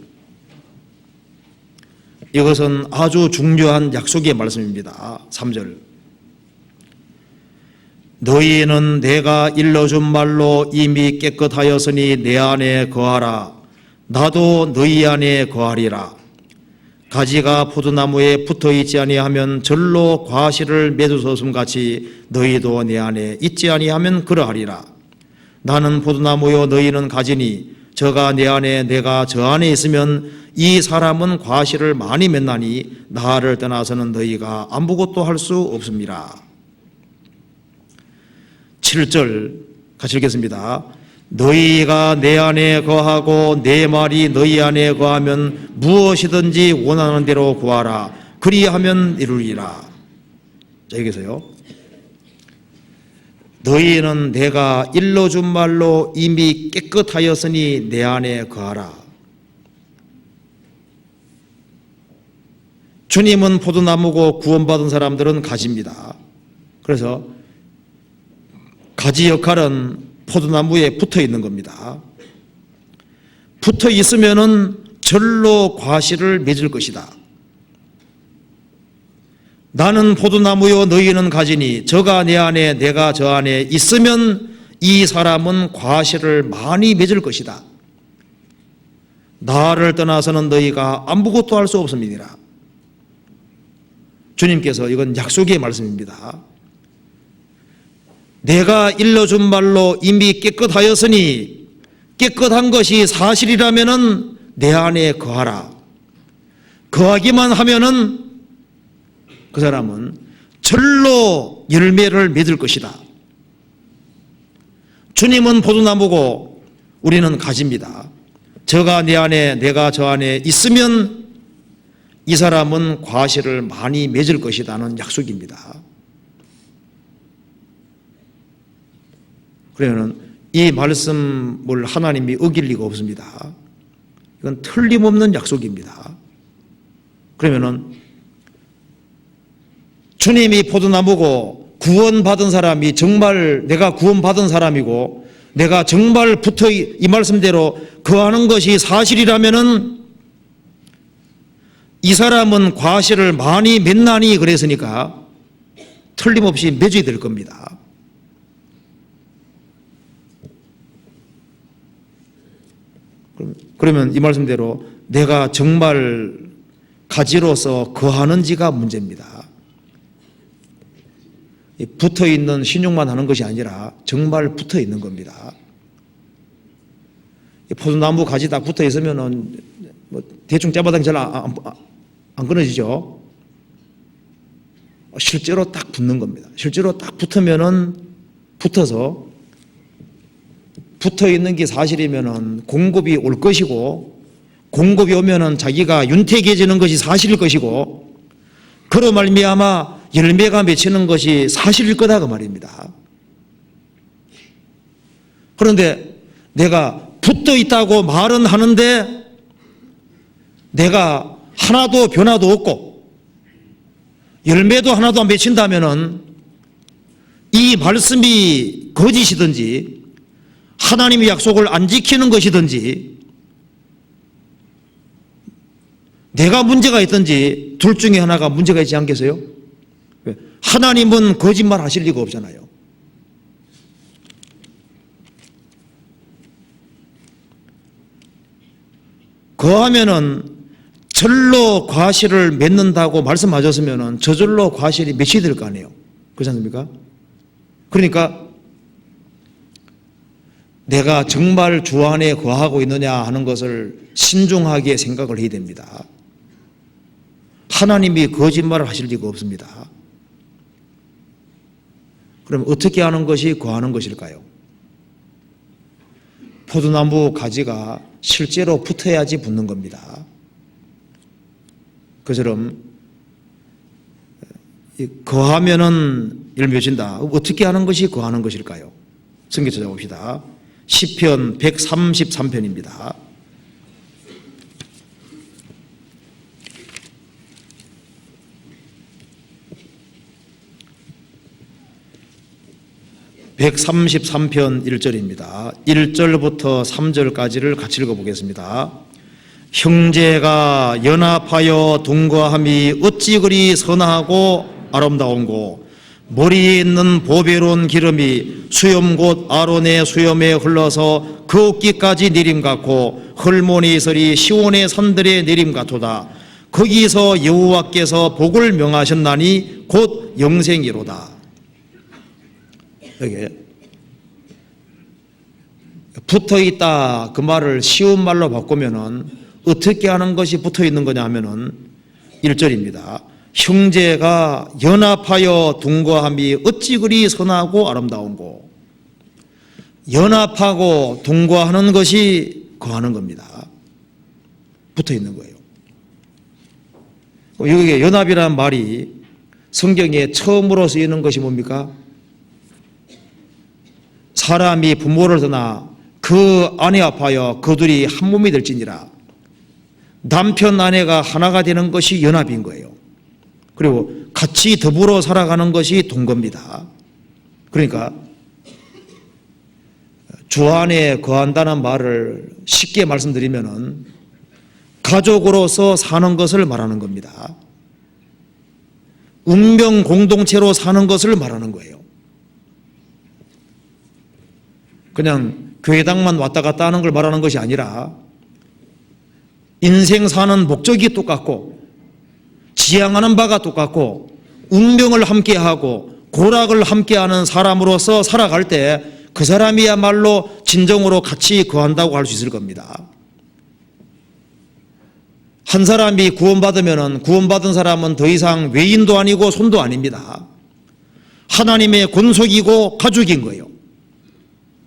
이것은 아주 중요한 약속의 말씀입니다. 3절 너희는 내가 일러준 말로 이미 깨끗하였으니 내 안에 거하라. 나도 너희 안에 거하리라. 가지가 포도나무에 붙어있지 아니하면 절로 과실을 맺으소서같이 너희도 내 안에 있지 아니하면 그러하리라. 나는 포도나무요 너희는 가지니 저가 내 안에 내가 저 안에 있으면 이 사람은 과실을 많이 맺나니 나를 떠나서는 너희가 아무것도 할 수 없습니다. 7절 같이 읽겠습니다. 너희가 내 안에 거하고 내 말이 너희 안에 거하면 무엇이든지 원하는 대로 구하라. 그리하면 이루리라. 자, 여기서요. 너희는 내가 일러준 말로 이미 깨끗하였으니 내 안에 거하라. 주님은 포도나무고 구원받은 사람들은 가지입니다. 그래서 가지 역할은 포도나무에 붙어 있는 겁니다. 붙어 있으면은 절로 과실을 맺을 것이다. 나는 포도나무요 너희는 가지니 저가 내 안에 내가 저 안에 있으면 이 사람은 과실을 많이 맺을 것이다. 나를 떠나서는 너희가 아무것도 할 수 없습니다. 주님께서 이건 약속의 말씀입니다. 내가 일러준 말로 이미 깨끗하였으니 깨끗한 것이 사실이라면은 내 안에 거하라. 거하기만 하면은 그 사람은 절로 열매를 맺을 것이다. 주님은 포도나무고 우리는 가지입니다. 저가 내 안에 내가 저 안에 있으면 이 사람은 과실을 많이 맺을 것이라는 약속입니다. 그러면 이 말씀을 하나님이 어길 리가 없습니다. 이건 틀림없는 약속입니다. 그러면은 주님이 포도나무고 구원받은 사람이 정말 내가 구원받은 사람이고 내가 정말 붙어 이 말씀대로 거하는 것이 사실이라면은 이 사람은 과실을 많이 맺나니 그랬으니까 틀림없이 맺어야 될 겁니다. 그러면 이 말씀대로 내가 정말 가지로서 거하는지가 문제입니다. 붙어 있는 신용만 하는 것이 아니라 정말 붙어 있는 겁니다. 포도나무 가지 딱 붙어 있으면은 뭐 대충 잡아당 잘 안 끊어지죠. 실제로 딱 붙는 겁니다. 실제로 딱 붙으면은 붙어서 붙어 있는 게 사실이면은 공급이 올 것이고 공급이 오면은 자기가 윤택해지는 것이 사실일 것이고 그로 말미암아 열매가 맺히는 것이 사실일 거다 그 말입니다. 그런데 내가 붙어 있다고 말은 하는데 내가 하나도 변화도 없고 열매도 하나도 안 맺힌다면은 이 말씀이 거짓이든지 하나님의 약속을 안 지키는 것이든지 내가 문제가 있든지 둘 중에 하나가 문제가 있지 않겠어요? 하나님은 거짓말 하실 리가 없잖아요. 거하면은 절로 과실을 맺는다고 말씀하셨으면은 저절로 과실이 맺혀야 될 거 아니에요. 그렇지 않습니까? 그러니까 내가 정말 주 안에 거하고 있느냐 하는 것을 신중하게 생각을 해야 됩니다. 하나님이 거짓말을 하실 리가 없습니다. 그럼 어떻게 하는 것이 거하는 것일까요? 포도나무 가지가 실제로 붙어야지 붙는 겁니다. 그처럼 거하면은 열매진다. 어떻게 하는 것이 거하는 것일까요? 성경 찾아봅시다. 시편 133편입니다. (133편) 1절입니다. 1절부터 3절까지를 같이 읽어보겠습니다. 형제가 연합하여 동거함이 어찌 그리 선하고 아름다운고, 머리에 있는 보배로운 기름이 수염 곧 아론의 수염에 흘러서 그 어깨까지 내림 같고, 헐몬의 이슬이 시온의 산들의 내림 같도다. 거기서 여호와께서 복을 명하셨나니 곧 영생이로다. 여기 붙어있다 그 말을 쉬운 말로 바꾸면은 어떻게 하는 것이 붙어있는 거냐 하면은 1절입니다. 형제가 연합하여 동거함이 어찌 그리 선하고 아름다운고. 연합하고 동거하는 것이 거하는 겁니다. 붙어있는 거예요. 여기에 연합이라는 말이 성경에 처음으로 쓰이는 것이 뭡니까? 사람이 부모를 떠나 그 아내 합하여 그들이 한 몸이 될지니라. 남편 아내가 하나가 되는 것이 연합인 거예요. 그리고 같이 더불어 살아가는 것이 동거입니다. 그러니까 주 안에 거한다는 말을 쉽게 말씀드리면은 가족으로서 사는 것을 말하는 겁니다. 운명 공동체로 사는 것을 말하는 거예요. 그냥 교회당만 왔다 갔다 하는 걸 말하는 것이 아니라 인생 사는 목적이 똑같고 지향하는 바가 똑같고 운명을 함께하고 고락을 함께하는 사람으로서 살아갈 때 그 사람이야말로 진정으로 같이 거한다고 할 수 있을 겁니다. 한 사람이 구원받으면 구원받은 사람은 더 이상 외인도 아니고 손도 아닙니다. 하나님의 권속이고 가족인 거예요.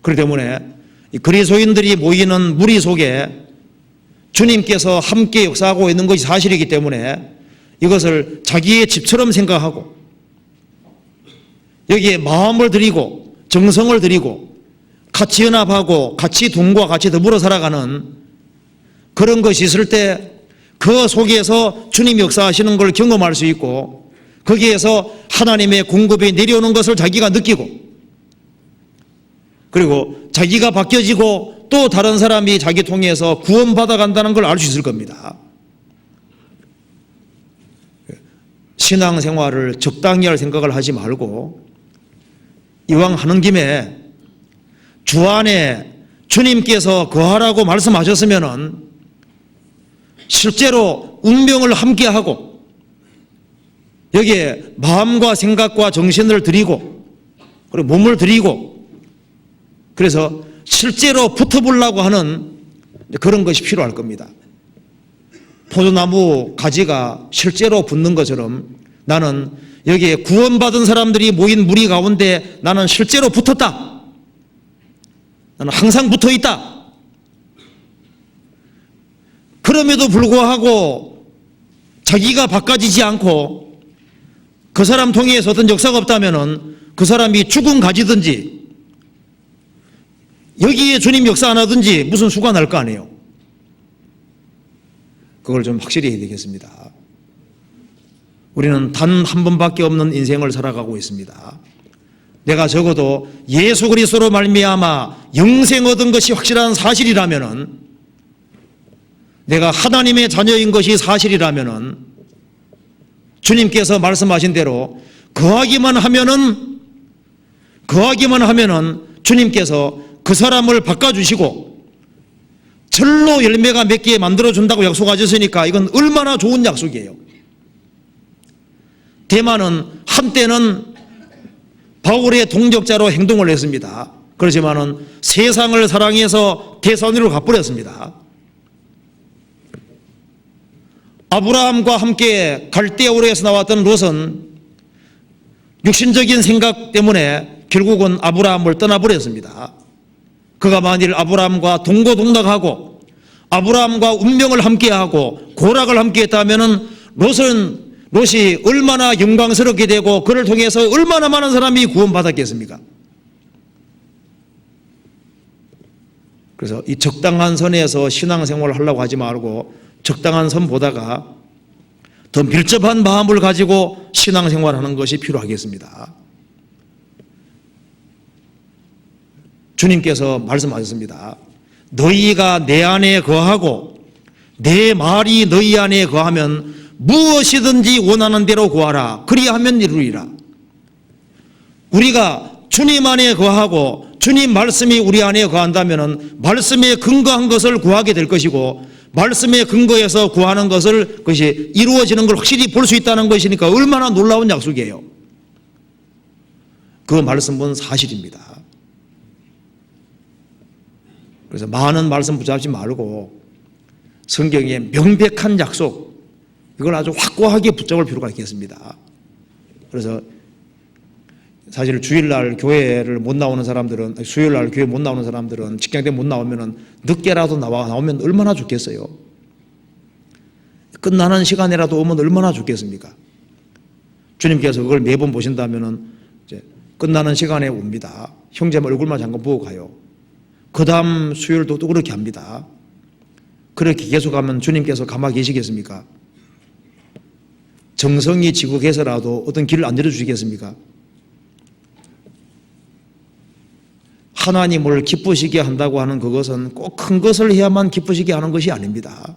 그렇기 때문에 그리스도인들이 모이는 무리 속에 주님께서 함께 역사하고 있는 것이 사실이기 때문에 이것을 자기의 집처럼 생각하고 여기에 마음을 들이고 정성을 들이고 같이 연합하고 같이 동과 같이 더불어 살아가는 그런 것이 있을 때 그 속에서 주님 역사하시는 걸 경험할 수 있고 거기에서 하나님의 공급이 내려오는 것을 자기가 느끼고 그리고 자기가 바뀌어지고 또 다른 사람이 자기 통해서 구원받아 간다는 걸 알 수 있을 겁니다. 신앙생활을 적당히 할 생각을 하지 말고 이왕 하는 김에 주 안에 주님께서 거하라고 말씀하셨으면은 실제로 운명을 함께하고 여기에 마음과 생각과 정신을 드리고 그리고 몸을 드리고 그래서 실제로 붙어보려고 하는 그런 것이 필요할 겁니다. 포도나무 가지가 실제로 붙는 것처럼 나는 여기에 구원받은 사람들이 모인 무리 가운데 나는 실제로 붙었다. 나는 항상 붙어있다. 그럼에도 불구하고 자기가 바꿔지지 않고 그 사람 통해서 어떤 역사가 없다면 그 사람이 죽은 가지든지 여기에 주님 역사 안 하든지 무슨 수가 날 거 아니에요. 그걸 좀 확실히 해야 되겠습니다. 우리는 단 한 번밖에 없는 인생을 살아가고 있습니다. 내가 적어도 예수 그리스도로 말미암아 영생 얻은 것이 확실한 사실이라면은 내가 하나님의 자녀인 것이 사실이라면은 주님께서 말씀하신 대로 거하기만 하면은 주님께서 그 사람을 바꿔주시고 절로 열매가 맺게 만들어준다고 약속하셨으니까 이건 얼마나 좋은 약속이에요. 대만은 한때는 바울의 동역자로 행동을 했습니다. 그렇지만은 세상을 사랑해서 대사원으로 가버렸습니다. 아브라함과 함께 갈대아우르에서 나왔던 롯은 육신적인 생각 때문에 결국은 아브라함을 떠나버렸습니다. 그가 만일 아브라함과 동고동락하고 아브라함과 운명을 함께하고 고락을 함께했다면 롯이 얼마나 영광스럽게 되고 그를 통해서 얼마나 많은 사람이 구원받았겠습니까? 그래서 이 적당한 선에서 신앙생활을 하려고 하지 말고 적당한 선 보다가 더 밀접한 마음을 가지고 신앙생활하는 것이 필요하겠습니다. 주님께서 말씀하셨습니다. 너희가 내 안에 거하고 내 말이 너희 안에 거하면 무엇이든지 원하는 대로 구하라. 그리하면 이루리라. 우리가 주님 안에 거하고 주님 말씀이 우리 안에 거한다면 말씀에 근거한 것을 구하게 될 것이고 말씀에 근거해서 구하는 것을 그것이 이루어지는 걸 확실히 볼 수 있다는 것이니까 얼마나 놀라운 약속이에요. 그 말씀은 사실입니다. 그래서 많은 말씀 붙잡지 말고 성경의 명백한 약속 이걸 아주 확고하게 붙잡을 필요가 있겠습니다. 그래서 사실 주일날 교회를 못 나오는 사람들은 수요일날 교회 못 나오는 사람들은 직장 때문에 못 나오면 늦게라도 나오면 얼마나 좋겠어요. 끝나는 시간이라도 오면 얼마나 좋겠습니까? 주님께서 그걸 매번 보신다면 이제 끝나는 시간에 옵니다. 형제 얼굴만 잠깐 보고 가요. 그 다음 수요일도 또 그렇게 합니다. 그렇게 계속하면 주님께서 가만히 계시겠습니까? 정성이 지국해서라도 어떤 길을 안 열어주시겠습니까? 하나님을 기쁘시게 한다고 하는 그것은 꼭 큰 것을 해야만 기쁘시게 하는 것이 아닙니다.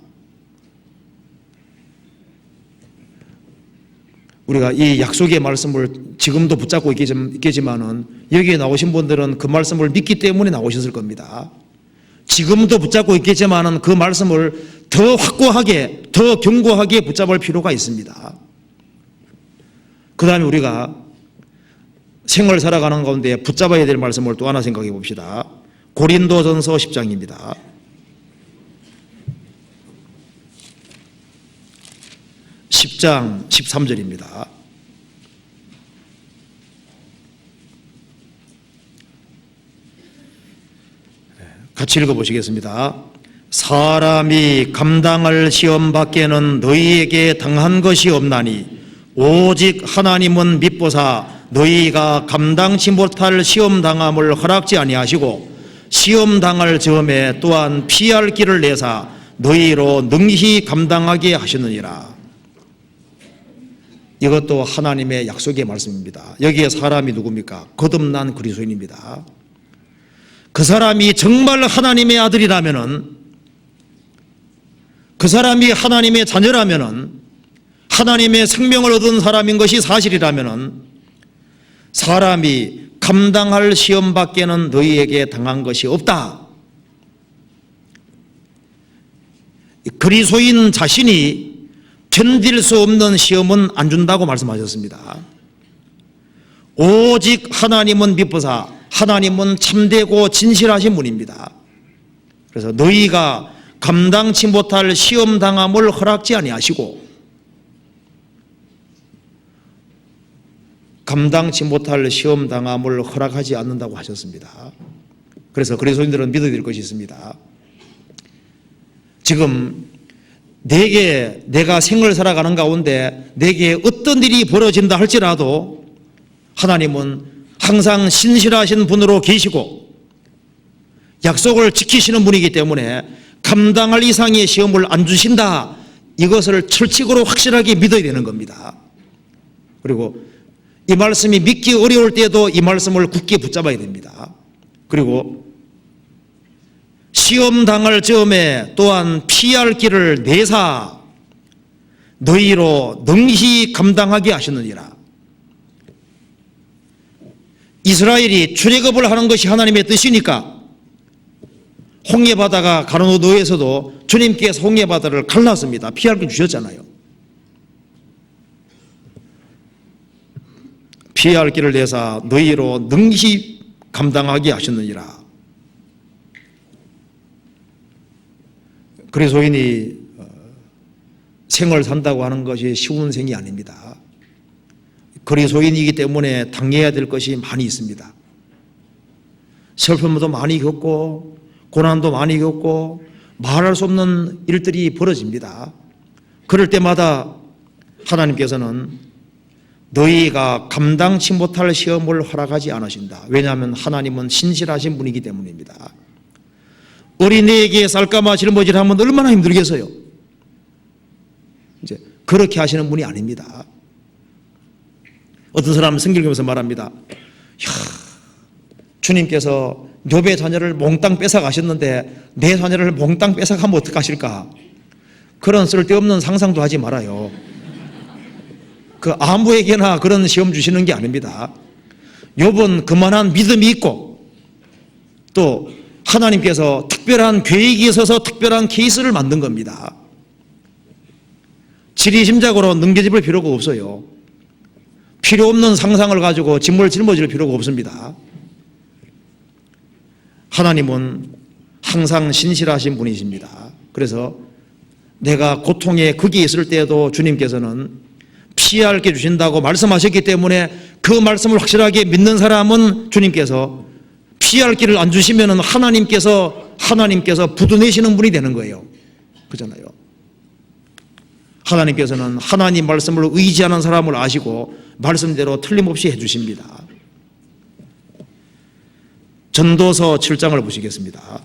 우리가 이 약속의 말씀을 지금도 붙잡고 있겠지만은 여기에 나오신 분들은 그 말씀을 믿기 때문에 나오셨을 겁니다. 지금도 붙잡고 있겠지만은 그 말씀을 더 확고하게, 더 견고하게 붙잡을 필요가 있습니다. 그 다음에 우리가 생을 살아가는 가운데 붙잡아야 될 말씀을 또 하나 생각해 봅시다. 고린도전서 10장입니다. (10장) 13절입니다. 같이 읽어보시겠습니다. 사람이 감당할 시험 밖에는 너희에게 당한 것이 없나니 오직 하나님은 믿보사 너희가 감당치 못할 시험 당함을 허락지 아니하시고 시험 당할 즈음에 또한 피할 길을 내사 너희로 능히 감당하게 하시느니라. 이것도 하나님의 약속의 말씀입니다. 여기에 사람이 누굽니까? 거듭난 그리스도인입니다. 그 사람이 정말 하나님의 아들이라면은, 그 사람이 하나님의 자녀라면은, 하나님의 생명을 얻은 사람인 것이 사실이라면은 사람이 감당할 시험 밖에는 너희에게 당한 것이 없다. 그리스도인 자신이 견딜 수 없는 시험은 안 준다고 말씀하셨습니다. 오직 하나님은 믿보사 하나님은 참되고 진실하신 분입니다. 그래서 너희가 감당치 못할 시험 당함을 허락지 아니하시고 감당치 못할 시험 당함을 허락하지 않는다고 하셨습니다. 그래서 그리스도인들은 믿어야 될 것이 있습니다. 지금 내가 생을 살아가는 가운데 내게 어떤 일이 벌어진다 할지라도 하나님은 항상 신실하신 분으로 계시고 약속을 지키시는 분이기 때문에 감당할 이상의 시험을 안 주신다. 이것을 철칙으로 확실하게 믿어야 되는 겁니다. 그리고 이 말씀이 믿기 어려울 때도 이 말씀을 굳게 붙잡아야 됩니다. 그리고 시험 당할 즈음에 또한 피할 길을 내사 너희로 능히 감당하게 하시느니라. 이스라엘이 출애굽을 하는 것이 하나님의 뜻이니까 홍해바다가 가나안 노예에서도 주님께서 홍해바다를 갈랐습니다. 피할 길 주셨잖아요. 피할 길을 내사 너희로 능히 감당하게 하셨느니라. 그리스도인이 생을 산다고 하는 것이 쉬운 생이 아닙니다. 그리스도인이기 때문에 당해야 될 것이 많이 있습니다. 슬픔도 많이 겪고 고난도 많이 겪고 말할 수 없는 일들이 벌어집니다. 그럴 때마다 하나님께서는 너희가 감당치 못할 시험을 허락하지 않으신다. 왜냐하면 하나님은 신실하신 분이기 때문입니다. 어린애에게 쌀까마 짊어지하면 얼마나 힘들겠어요. 이제 그렇게 하시는 분이 아닙니다. 어떤 사람은 성경에서 말합니다. 주님께서 욥의 자녀를 몽땅 뺏어 가셨는데 내 자녀를 몽땅 뺏어 가면 어떡하실까? 그런 쓸데없는 상상도 하지 말아요. 그 아무에게나 그런 시험 주시는 게 아닙니다. 욥은 그만한 믿음이 있고 또 하나님께서 특별한 계획이 있어서 특별한 케이스를 만든 겁니다. 지리심작으로 넘겨짚을 필요가 없어요. 필요 없는 상상을 가지고 짐을 짊어질 필요가 없습니다. 하나님은 항상 신실하신 분이십니다. 그래서 내가 고통의 극에 있을 때에도 주님께서는 피할 게 주신다고 말씀하셨기 때문에 그 말씀을 확실하게 믿는 사람은 주님께서 피할 길을 안 주시면 하나님께서 부도내시는 분이 되는 거예요. 그렇잖아요. 하나님께서는 하나님 말씀을 의지하는 사람을 아시고 말씀대로 틀림없이 해주십니다. 전도서 7장을 보시겠습니다.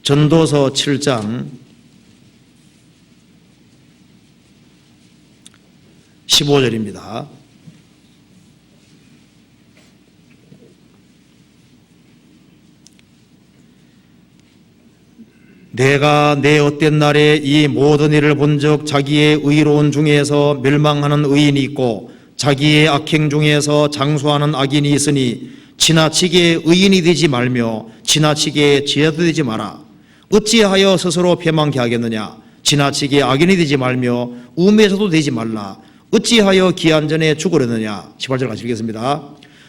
전도서 7장 15절입니다. 내가 내 헛된 날에 이 모든 일을 본즉 자기의 의로운 중에서 멸망하는 의인이 있고 자기의 악행 중에서 장수하는 악인이 있으니 지나치게 의인이 되지 말며 지나치게 지혜도 되지 마라. 어찌하여 스스로 패망케 하겠느냐? 지나치게 악인이 되지 말며 우매서도 되지 말라. 어찌하여 기한 전에 죽으려느냐? 18절 같이 읽겠습니다.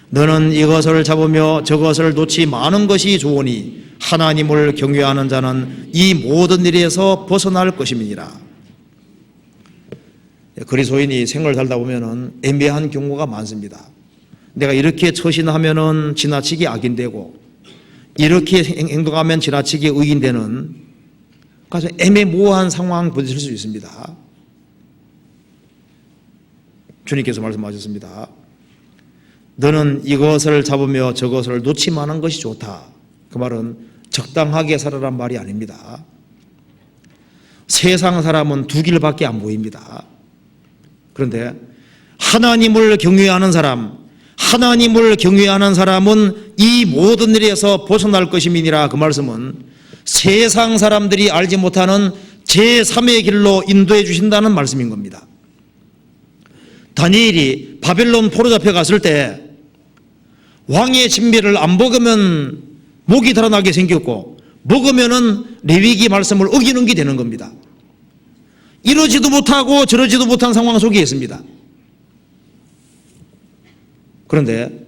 너는 이것을 잡으며 저것을 놓지 마는 것이 좋으니 하나님을 경외하는 자는 이 모든 일에서 벗어날 것임이니라. 그리스도인이 생을 살다 보면은 애매한 경우가 많습니다. 내가 이렇게 처신하면은 지나치게 악인되고 이렇게 행동하면 지나치게 의인되는 아주 애매모호한 상황 부딪힐 수 있습니다. 주님께서 말씀하셨습니다. 너는 이것을 잡으며 저것을 놓지 마는 것이 좋다. 그 말은 적당하게 살아란 말이 아닙니다. 세상 사람은 두 길밖에 안 보입니다. 그런데 하나님을 경외하는 사람은 이 모든 일에서 벗어날 것임이니라. 그 말씀은 세상 사람들이 알지 못하는 제3의 길로 인도해 주신다는 말씀인 겁니다. 다니엘이 바벨론 포로 잡혀갔을 때 왕의 진미를 안 먹으면 목이 달아나게 생겼고 먹으면은 레위기 말씀을 어기는 게 되는 겁니다. 이러지도 못하고 저러지도 못한 상황 속에 있습니다. 그런데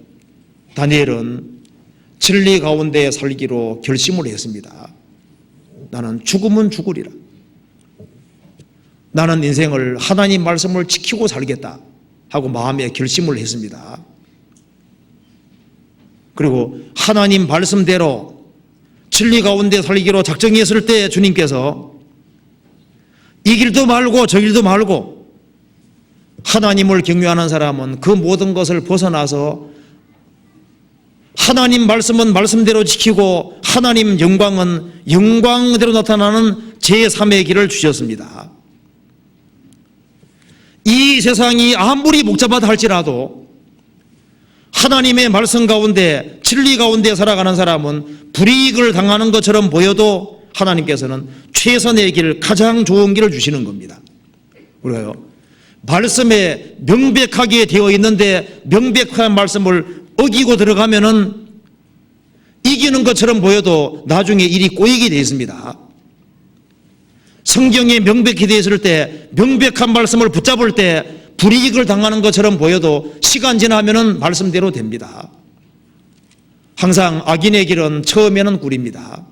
다니엘은 진리 가운데 살기로 결심을 했습니다. 나는 죽으면 죽으리라. 나는 인생을 하나님 말씀을 지키고 살겠다 하고 마음에 결심을 했습니다. 그리고 하나님 말씀대로 진리 가운데 살기로 작정했을 때 주님께서 이 길도 말고 저 길도 말고 하나님을 경외하는 사람은 그 모든 것을 벗어나서 하나님 말씀은 말씀대로 지키고 하나님 영광은 영광대로 나타나는 제3의 길을 주셨습니다. 이 세상이 아무리 복잡하다 할지라도 하나님의 말씀 가운데 진리 가운데 살아가는 사람은 불이익을 당하는 것처럼 보여도 하나님께서는 최선의 길, 가장 좋은 길을 주시는 겁니다. 그래요. 말씀에 명백하게 되어 있는데 명백한 말씀을 어기고 들어가면은 이기는 것처럼 보여도 나중에 일이 꼬이게 되어 있습니다. 성경에 명백히 되어 있을 때 명백한 말씀을 붙잡을 때 불이익을 당하는 것처럼 보여도 시간 지나면은 말씀대로 됩니다. 항상 악인의 길은 처음에는 꿀입니다.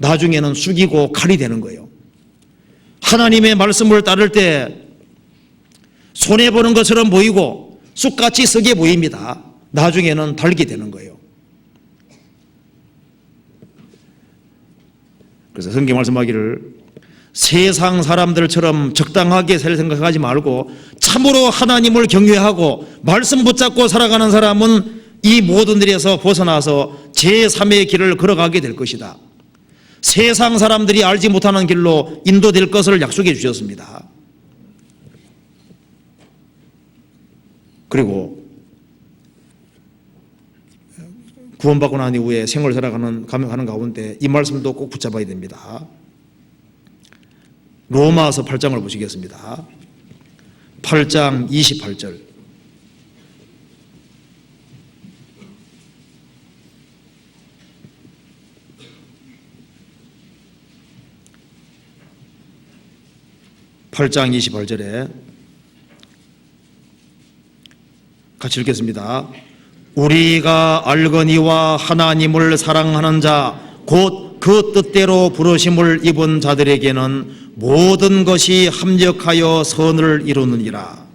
나중에는 쑥이고 칼이 되는 거예요. 하나님의 말씀을 따를 때 손해보는 것처럼 보이고 쑥같이 쓰게 보입니다. 나중에는 달게 되는 거예요. 그래서 성경 말씀하기를 세상 사람들처럼 적당하게 살 생각하지 말고 참으로 하나님을 경외하고 말씀 붙잡고 살아가는 사람은 이 모든 일에서 벗어나서 제3의 길을 걸어가게 될 것이다. 세상 사람들이 알지 못하는 길로 인도될 것을 약속해 주셨습니다. 그리고 구원받고 난 이후에 생을 살아가는 가운데 이 말씀도 꼭 붙잡아야 됩니다. 로마서 8장을 보시겠습니다. 8장 28절. (8장 28절에) 같이 읽겠습니다. 우리가 알거니와 하나님을 사랑하는 자 곧 그 뜻대로 부르심을 입은 자들에게는 모든 것이 합력하여 선을 이루느니라.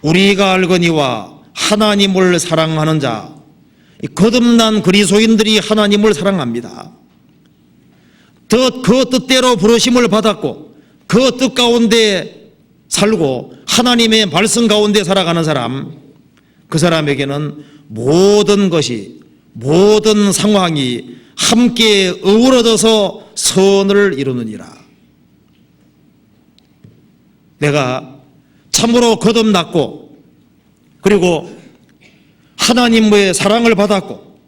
우리가 알거니와 하나님을 사랑하는 자, 거듭난 그리스도인들이 하나님을 사랑합니다. 그 뜻대로 부르심을 받았고 그 뜻 가운데 살고 하나님의 말씀 가운데 살아가는 사람, 그 사람에게는 모든 것이, 모든 상황이 함께 어우러져서 선을 이루느니라. 내가 참으로 거듭났고 그리고 하나님의 사랑을 받았고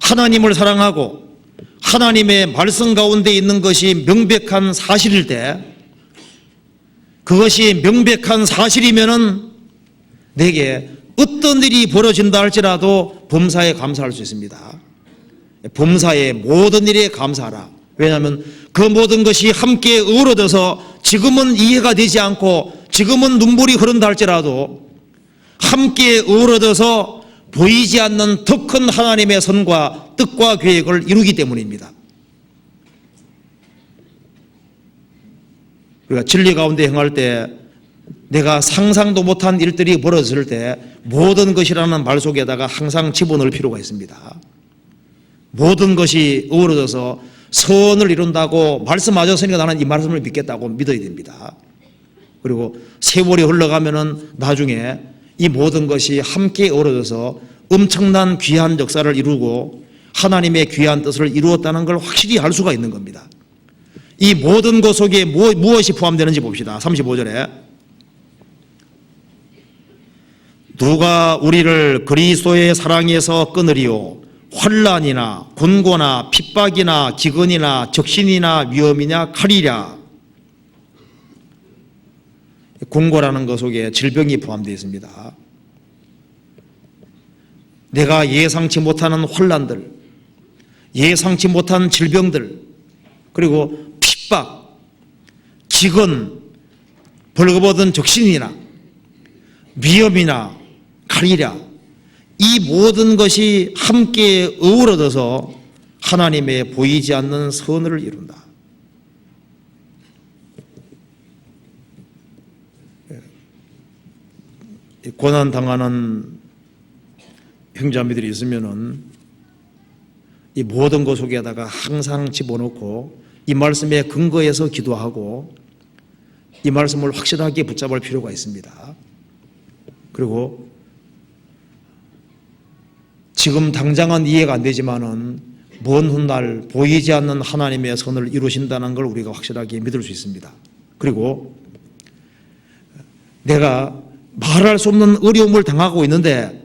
하나님을 사랑하고 하나님의 말씀 가운데 있는 것이 명백한 사실일 때, 그것이 명백한 사실이면은 내게 어떤 일이 벌어진다 할지라도 범사에 감사할 수 있습니다. 범사의 모든 일에 감사하라. 왜냐하면 그 모든 것이 함께 어우러져서 지금은 이해가 되지 않고 지금은 눈물이 흐른다 할지라도 함께 어우러져서 보이지 않는 더 큰 하나님의 선과 뜻과 계획을 이루기 때문입니다. 우리가 진리 가운데 행할 때 내가 상상도 못한 일들이 벌어졌을 때 모든 것이라는 말 속에다가 항상 집어넣을 필요가 있습니다. 모든 것이 어우러져서 선을 이룬다고 말씀하셨으니까 나는 이 말씀을 믿겠다고 믿어야 됩니다. 그리고 세월이 흘러가면은 나중에 이 모든 것이 함께 어우러져서 엄청난 귀한 역사를 이루고 하나님의 귀한 뜻을 이루었다는 걸 확실히 알 수가 있는 겁니다. 이 모든 것 속에 무엇이 포함되는지 봅시다. 35절에 누가 우리를 그리스도의 사랑에서 끊으리요 환난이나 곤고나 핍박이나 기근이나 적신이나 위험이냐 칼이랴. 곤고라는 것 속에 질병이 포함되어 있습니다. 내가 예상치 못하는 환난들, 예상치 못한 질병들, 그리고 핍박, 기근, 벌거벗은 적신이나 위험이나 칼이랴, 이 모든 것이 함께 어우러져서 하나님의 보이지 않는 선을 이룬다. 고난당하는 형제자매들이 있으면은 이 모든 것 속에다가 항상 집어넣고 이 말씀에 근거해서 기도하고 이 말씀을 확실하게 붙잡을 필요가 있습니다. 그리고 지금 당장은 이해가 안 되지만은 먼 훗날 보이지 않는 하나님의 선을 이루신다는 걸 우리가 확실하게 믿을 수 있습니다. 그리고 내가 말할 수 없는 어려움을 당하고 있는데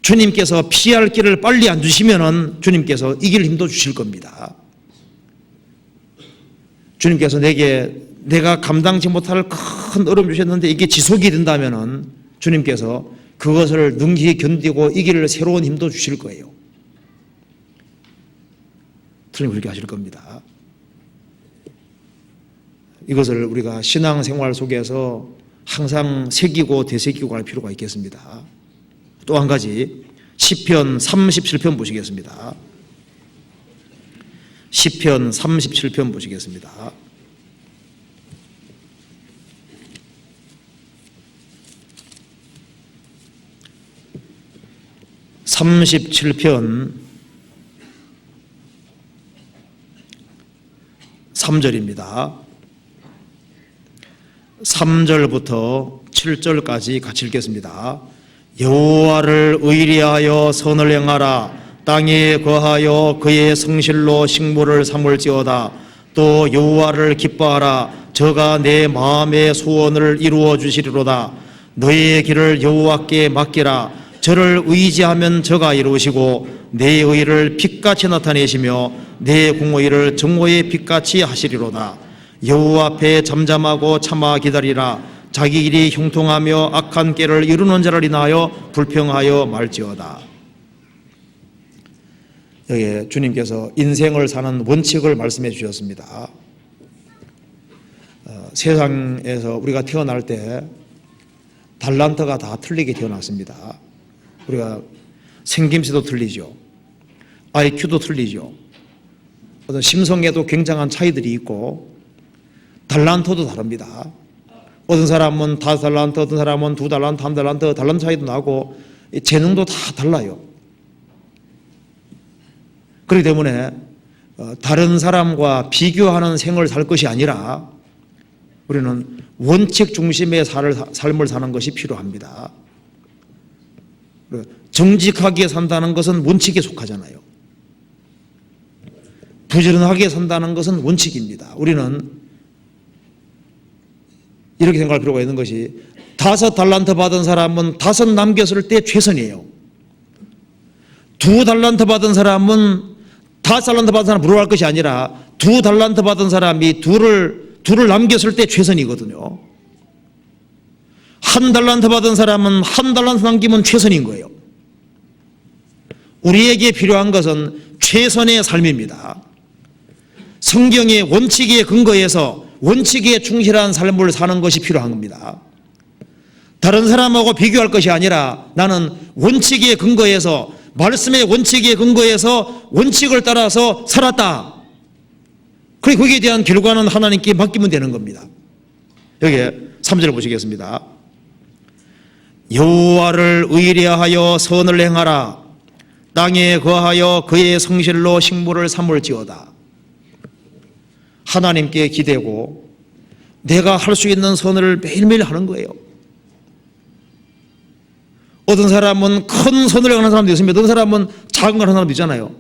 주님께서 피할 길을 빨리 안 주시면은 주님께서 이길 힘도 주실 겁니다. 주님께서 내가 감당치 못할 큰 어려움 주셨는데 이게 지속이 된다면은 주님께서 그것을 능히 견디고 이길 새로운 힘도 주실 거예요. 주님 그렇게 하실 겁니다. 이것을 우리가 신앙생활 속에서 항상 새기고 되새기고 할 필요가 있겠습니다. 또 한 가지 시편 37편 보시겠습니다. 시편 37편 보시겠습니다. (37편) 3절입니다. 3절부터 7절까지 같이 읽겠습니다. 여호와를 의리하여 선을 행하라. 땅에 거하여 그의 성실로 식물을 삼을지어다. 또 여호와를 기뻐하라. 저가 내 마음의 소원을 이루어 주시리로다. 너의 길을 여호와께 맡기라. 저를 의지하면 저가 이루시고 내 의를 빛같이 나타내시며 내 공의를 정오의 빛같이 하시리로다. 여호와 앞에 잠잠하고 참아 기다리라. 자기 길이 형통하며 악한 꾀를 이루는 자를 인하여 불평하여 말지어다. 여기에 주님께서 인생을 사는 원칙을 말씀해 주셨습니다. 세상에서 우리가 태어날 때 달란트가 다 틀리게 태어났습니다. 우리가 생김새도 틀리죠. IQ도 틀리죠. 어떤 심성에도 굉장한 차이들이 있고 달란트도 다릅니다. 어떤 사람은 5달란트, 어떤 사람은 2달란트, 3달란트, 달란트 차이도 나고 재능도 다 달라요. 그렇기 때문에 다른 사람과 비교하는 생을 살 것이 아니라 우리는 원칙 중심의 삶을 사는 것이 필요합니다. 정직하게 산다는 것은 원칙에 속하잖아요. 부지런하게 산다는 것은 원칙입니다. 우리는 이렇게 생각할 필요가 있는 것이 5달란트 받은 사람은 5 남겼을 때 최선이에요. 2달란트 받은 사람은 5달란트 받은 사람 부러워할 것이 아니라 2달란트 받은 사람이 둘을 남겼을 때 최선이거든요. 1달란트 받은 사람은 1달란트 남기면 최선인 거예요. 우리에게 필요한 것은 최선의 삶입니다. 성경의 원칙에 근거해서 원칙에 충실한 삶을 사는 것이 필요한 겁니다. 다른 사람하고 비교할 것이 아니라 나는 원칙에 근거해서 말씀의 원칙에 근거해서 원칙을 따라서 살았다. 그리고 거기에 대한 결과는 하나님께 맡기면 되는 겁니다. 여기에 3절 보시겠습니다. 여호와를 의리하여 선을 행하라. 땅에 거하여 그의 성실로 식물을 삼을지어다. 하나님께 기대고 내가 할 수 있는 선을 매일매일 하는 거예요. 어떤 사람은 큰 선을 하는 사람도 있습니다. 어떤 사람은 작은 걸 하는 사람도 있잖아요.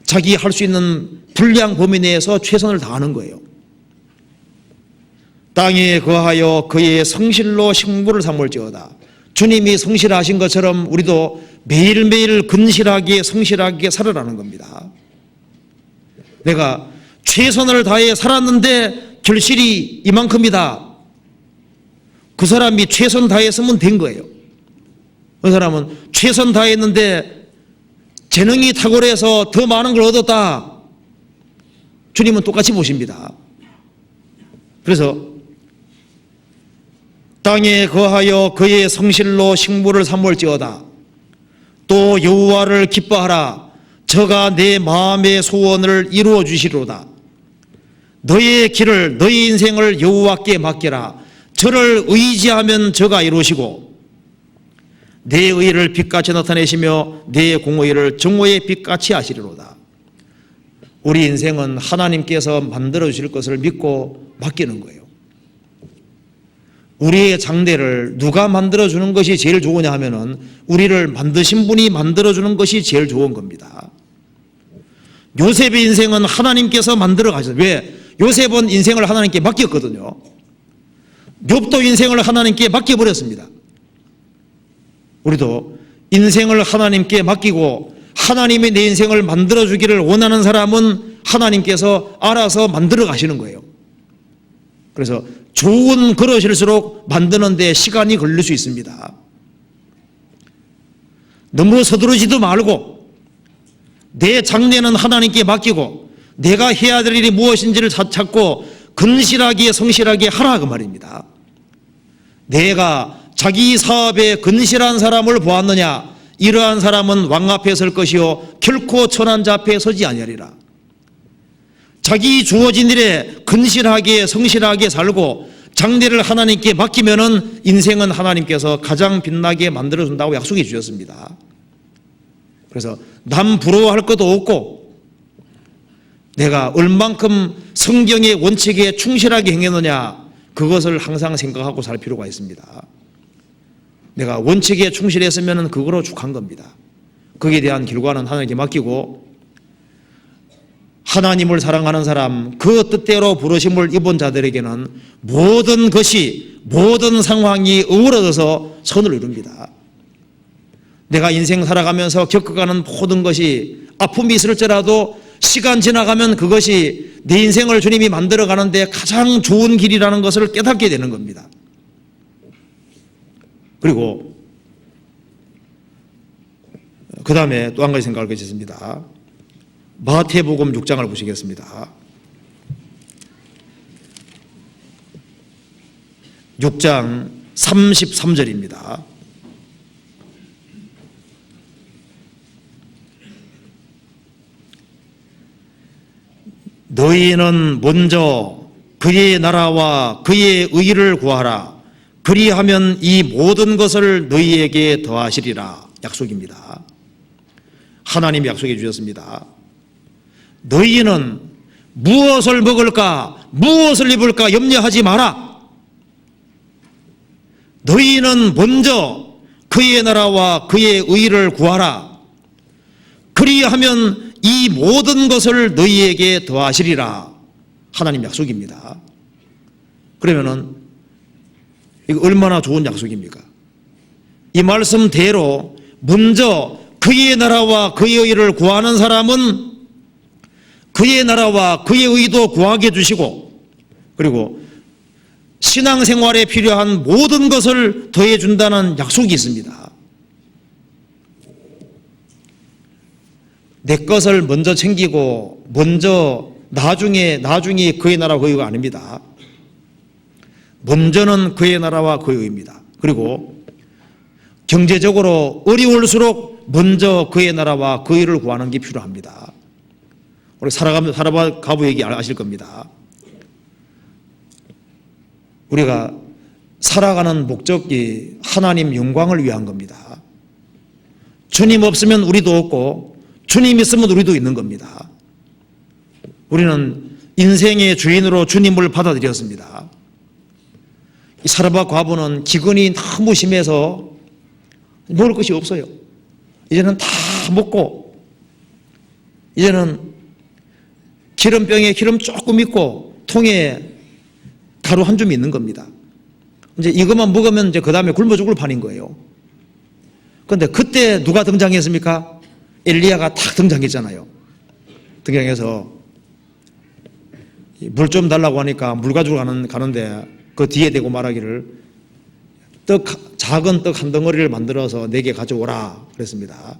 자기 할 수 있는 분량 범위 내에서 최선을 다하는 거예요. 땅에 거하여 그의 성실로 식물을 삼을지어다. 주님이 성실하신 것처럼 우리도 매일매일 근실하게 성실하게 살아라는 겁니다. 내가 최선을 다해 살았는데 결실이 이만큼이다. 그 사람이 최선 다했으면 된 거예요. 그 사람은 최선 다했는데 재능이 탁월해서 더 많은 걸 얻었다. 주님은 똑같이 보십니다. 그래서 땅에 거하여 그의 성실로 식물을 삼을지어다. 또 여호와를 기뻐하라. 저가 내 마음의 소원을 이루어 주시리로다. 너의 길을 너의 인생을 여호와께 맡기라. 저를 의지하면 저가 이루시고 내 의를 빛같이 나타내시며 내 공의를 정오의 빛같이 하시리로다. 우리 인생은 하나님께서 만들어 주실 것을 믿고 맡기는 거예요. 우리의 장래를 누가 만들어 주는 것이 제일 좋으냐 하면은 우리를 만드신 분이 만들어 주는 것이 제일 좋은 겁니다. 요셉의 인생은 하나님께서 만들어 가셨어요. 왜? 요셉은 인생을 하나님께 맡겼거든요. 욥도 인생을 하나님께 맡겨버렸습니다. 우리도 인생을 하나님께 맡기고 하나님이 내 인생을 만들어 주기를 원하는 사람은 하나님께서 알아서 만들어 가시는 거예요. 그래서 좋은 그릇일수록 만드는 데 시간이 걸릴 수 있습니다. 너무 서두르지도 말고 내 장래는 하나님께 맡기고 내가 해야 될 일이 무엇인지를 찾고 근실하게 성실하게 하라 그 말입니다. 내가 자기 사업에 근실한 사람을 보았느냐? 이러한 사람은 왕 앞에 설 것이요 결코 천한 자 앞에 서지 아니하리라. 자기 주어진 일에 근실하게 성실하게 살고 장래를 하나님께 맡기면은 인생은 하나님께서 가장 빛나게 만들어준다고 약속해 주셨습니다. 그래서 남 부러워할 것도 없고 내가 얼만큼 성경의 원칙에 충실하게 행했느냐 그것을 항상 생각하고 살 필요가 있습니다. 내가 원칙에 충실했으면 그거로 축한 겁니다. 거기에 대한 결과는 하나님께 맡기고 하나님을 사랑하는 사람, 그 뜻대로 부르심을 입은 자들에게는 모든 것이 모든 상황이 어우러져서 선을 이룹니다. 내가 인생 살아가면서 겪어가는 모든 것이 아픔이 있을지라도 시간 지나가면 그것이 내 인생을 주님이 만들어가는데 가장 좋은 길이라는 것을 깨닫게 되는 겁니다. 그리고 그 다음에 또 한 가지 생각할 것이 있습니다. 마태복음 6장을 보시겠습니다. 6장 33절입니다. 너희는 먼저 그의 나라와 그의 의를 구하라. 그리하면 이 모든 것을 너희에게 더하시리라. 약속입니다. 하나님이 약속해 주셨습니다. 너희는 무엇을 먹을까 무엇을 입을까 염려하지 마라. 너희는 먼저 그의 나라와 그의 의를 구하라. 그리하면 이 모든 것을 너희에게 더하시리라. 하나님 약속입니다. 그러면은 이거 얼마나 좋은 약속입니까? 이 말씀대로 먼저 그의 나라와 그의 의를 구하는 사람은 그의 나라와 그의 의도 구하게 해주시고 그리고 신앙생활에 필요한 모든 것을 더해준다는 약속이 있습니다. 내 것을 먼저 챙기고 먼저 나중에 그의 나라와 그의 의가 아닙니다. 먼저는 그의 나라와 그의 의입니다. 그리고 경제적으로 어려울수록 먼저 그의 나라와 그의 의를 구하는 게 필요합니다. 우리 살아가부 얘기 아실 겁니다. 우리가 살아가는 목적이 하나님 영광을 위한 겁니다. 주님 없으면 우리도 없고 주님 있으면 우리도 있는 겁니다. 우리는 인생의 주인으로 주님을 받아들였습니다. 이 사르밧 과부는 기근이 너무 심해서 먹을 것이 없어요. 이제는 다 먹고 이제는 기름병에 기름 조금 있고 통에 가루 한 줌이 있는 겁니다. 이제 이것만 먹으면 이제 그 다음에 굶어 죽을 판인 거예요. 그런데 그때 누가 등장했습니까? 엘리야가 탁 등장했잖아요. 등장해서 물 좀 달라고 하니까 물 가지고 가는데 그 뒤에 대고 말하기를 작은 떡 한 덩어리를 만들어서 내게 가져오라 그랬습니다.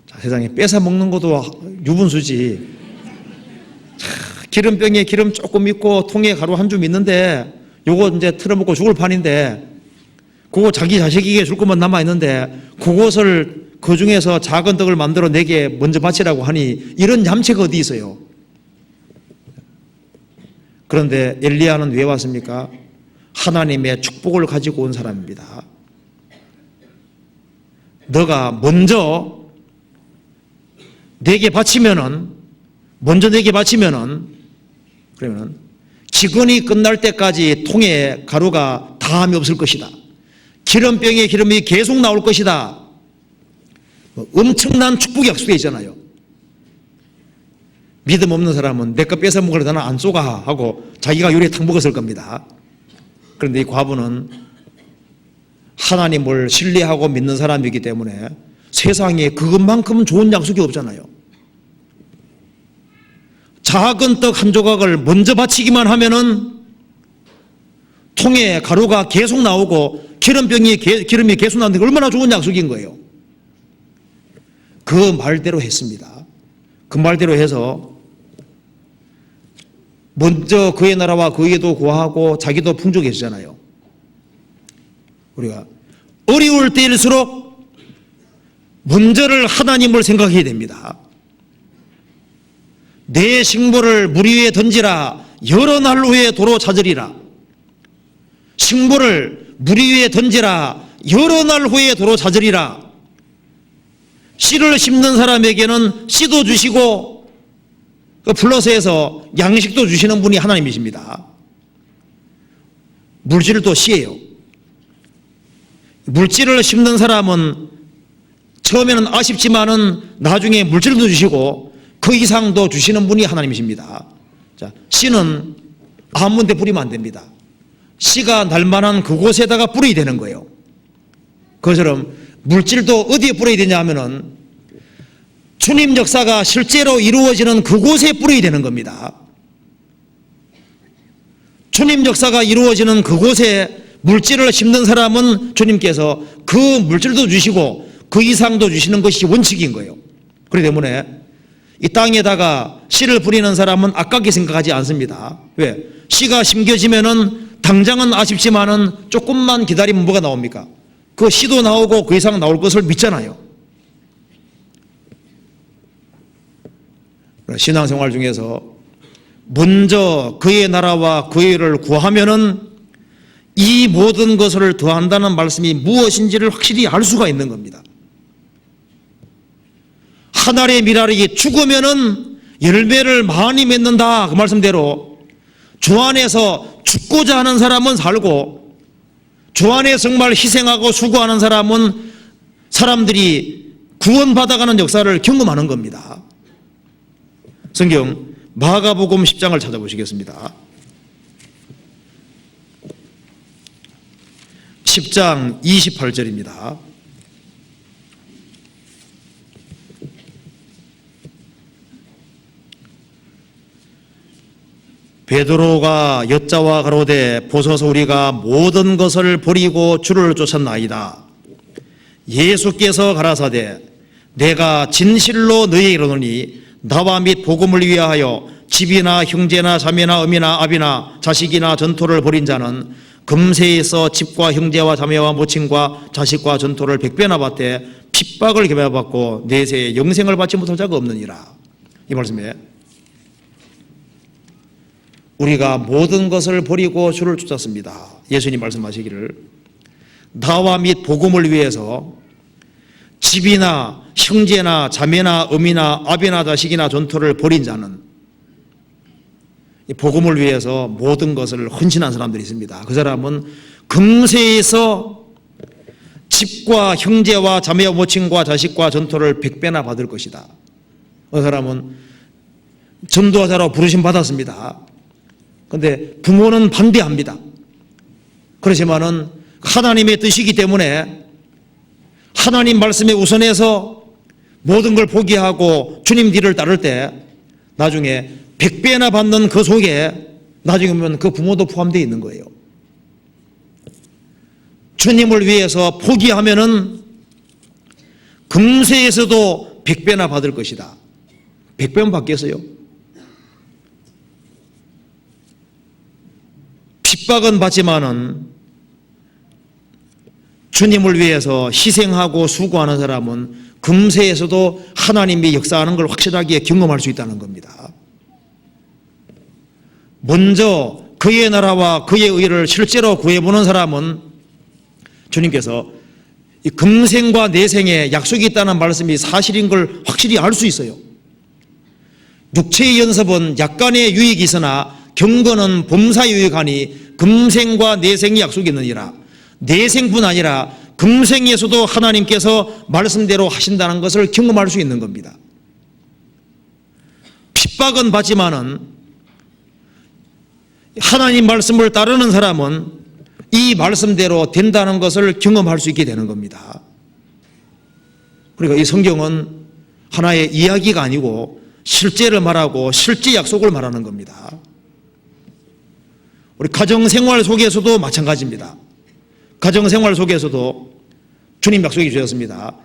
자, 세상에 뺏어 먹는 것도 유분수지. 기름병에 기름 조금 있고 통에 가루 한 줌 있는데 요거 이제 틀어먹고 죽을 판인데 그거 자기 자식에게 줄 것만 남아있는데 그것을 그 중에서 작은 떡을 만들어 내게 먼저 바치라고 하니 이런 얌체가 어디 있어요? 그런데 엘리야는 왜 왔습니까? 하나님의 축복을 가지고 온 사람입니다. 너가 먼저 내게 바치면은 그러면 기근이 끝날 때까지 통에 가루가 다함이 없을 것이다. 기름병에 기름이 계속 나올 것이다. 엄청난 축복이 약속되어 있잖아요. 믿음 없는 사람은 내 거 뺏어 먹으려다 나 안 쏘가 하고 자기가 요리에 탁 먹었을 겁니다. 그런데 이 과부는 하나님을 신뢰하고 믿는 사람이기 때문에 세상에 그것만큼은 좋은 약속이 없잖아요. 작은 떡 한 조각을 먼저 바치기만 하면은 통에 가루가 계속 나오고 기름이 계속 나오는데 얼마나 좋은 약속인 거예요. 그 말대로 했습니다. 그 말대로 해서 먼저 그의 나라와 그의도 구하고 자기도 풍족해지잖아요. 우리가 어려울 때일수록 먼저를 하나님을 생각해야 됩니다. 내 식물을 물 위에 던지라 여러 날 후에 도로 찾으리라. 식물을 물 위에 던지라 여러 날 후에 도로 찾으리라. 씨를 심는 사람에게는 씨도 주시고 플러스해서 양식도 주시는 분이 하나님이십니다. 물질도 씨예요. 물질을 심는 사람은 처음에는 아쉽지만은 나중에 물질도 주시고 그 이상도 주시는 분이 하나님이십니다. 자, 씨는 아무 데 뿌리면 안 됩니다. 씨가 날만한 그곳에다가 뿌려야 되는 거예요. 그것처럼 물질도 어디에 뿌려야 되냐 하면은 주님 역사가 실제로 이루어지는 그곳에 뿌려야 되는 겁니다. 주님 역사가 이루어지는 그곳에 물질을 심는 사람은 주님께서 그 물질도 주시고 그 이상도 주시는 것이 원칙인 거예요. 그렇기 때문에 이 땅에다가 씨를 뿌리는 사람은 아깝게 생각하지 않습니다. 왜? 씨가 심겨지면은 당장은 아쉽지만은 조금만 기다리면 뭐가 나옵니까? 그 씨도 나오고 그 이상 나올 것을 믿잖아요. 신앙생활 중에서 먼저 그의 나라와 그의 일을 구하면은 이 모든 것을 더한다는 말씀이 무엇인지를 확실히 알 수가 있는 겁니다. 한 알의 밀알이 죽으면은 열매를 많이 맺는다 그 말씀대로 주 안에서 죽고자 하는 사람은 살고 주 안에 정말 희생하고 수고하는 사람은 사람들이 구원받아가는 역사를 경험하는 겁니다. 성경 마가복음 10장을 찾아보시겠습니다. 10장 28절입니다. 베드로가 여자와 가로되 보소서 우리가 모든 것을 버리고 주를 쫓았나이다. 예수께서 가라사대 내가 진실로 너희에게 이르노니 나와 및 복음을 위하여 집이나 형제나 자매나 어미나 아비나 자식이나 전토를 벌인 자는 금세에서 집과 형제와 자매와 모친과 자식과 전토를 100배나 받되 핍박을 겸해받고 내세에 영생을 받지 못할 자가 없느니라. 이 말씀에 우리가 모든 것을 버리고 주를 쫓았습니다. 예수님 말씀하시기를 나와 및 복음을 위해서 집이나 형제나 자매나 어미나 아비나 자식이나 전토를 벌인 자는 복음을 위해서 모든 것을 헌신한 사람들이 있습니다. 그 사람은 금세에서 집과 형제와 자매와 모친과 자식과 전토를 100배나 받을 것이다. 그 사람은 전도자로 부르심 받았습니다. 그런데 부모는 반대합니다. 그렇지만은 하나님의 뜻이기 때문에 하나님 말씀에 우선해서 모든 걸 포기하고 주님 뒤를 따를 때 나중에 100배나 받는 그 속에 나중에 보면 그 부모도 포함되어 있는 거예요. 주님을 위해서 포기하면은 금세에서도 100배나 받을 것이다. 100배만 받겠어요? 핍박은 받지만은 주님을 위해서 희생하고 수고하는 사람은 금세에서도 하나님이 역사하는 걸 확실하게 경험할 수 있다는 겁니다. 먼저 그의 나라와 그의 의를 실제로 구해보는 사람은 주님께서 이 금생과 내생에 약속이 있다는 말씀이 사실인 걸 확실히 알 수 있어요. 육체의 연습은 약간의 유익이 있으나 경건은 범사의 유익하니 금생과 내생이 약속이 있느니라. 내생뿐 아니라 금생에서도 하나님께서 말씀대로 하신다는 것을 경험할 수 있는 겁니다. 핍박은 받지만은 하나님 말씀을 따르는 사람은 이 말씀대로 된다는 것을 경험할 수 있게 되는 겁니다. 그러니까 이 성경은 하나의 이야기가 아니고 실제를 말하고 실제 약속을 말하는 겁니다. 우리 가정생활 속에서도 마찬가지입니다. 가정생활 속에서도 주님 약속이 주셨습니다.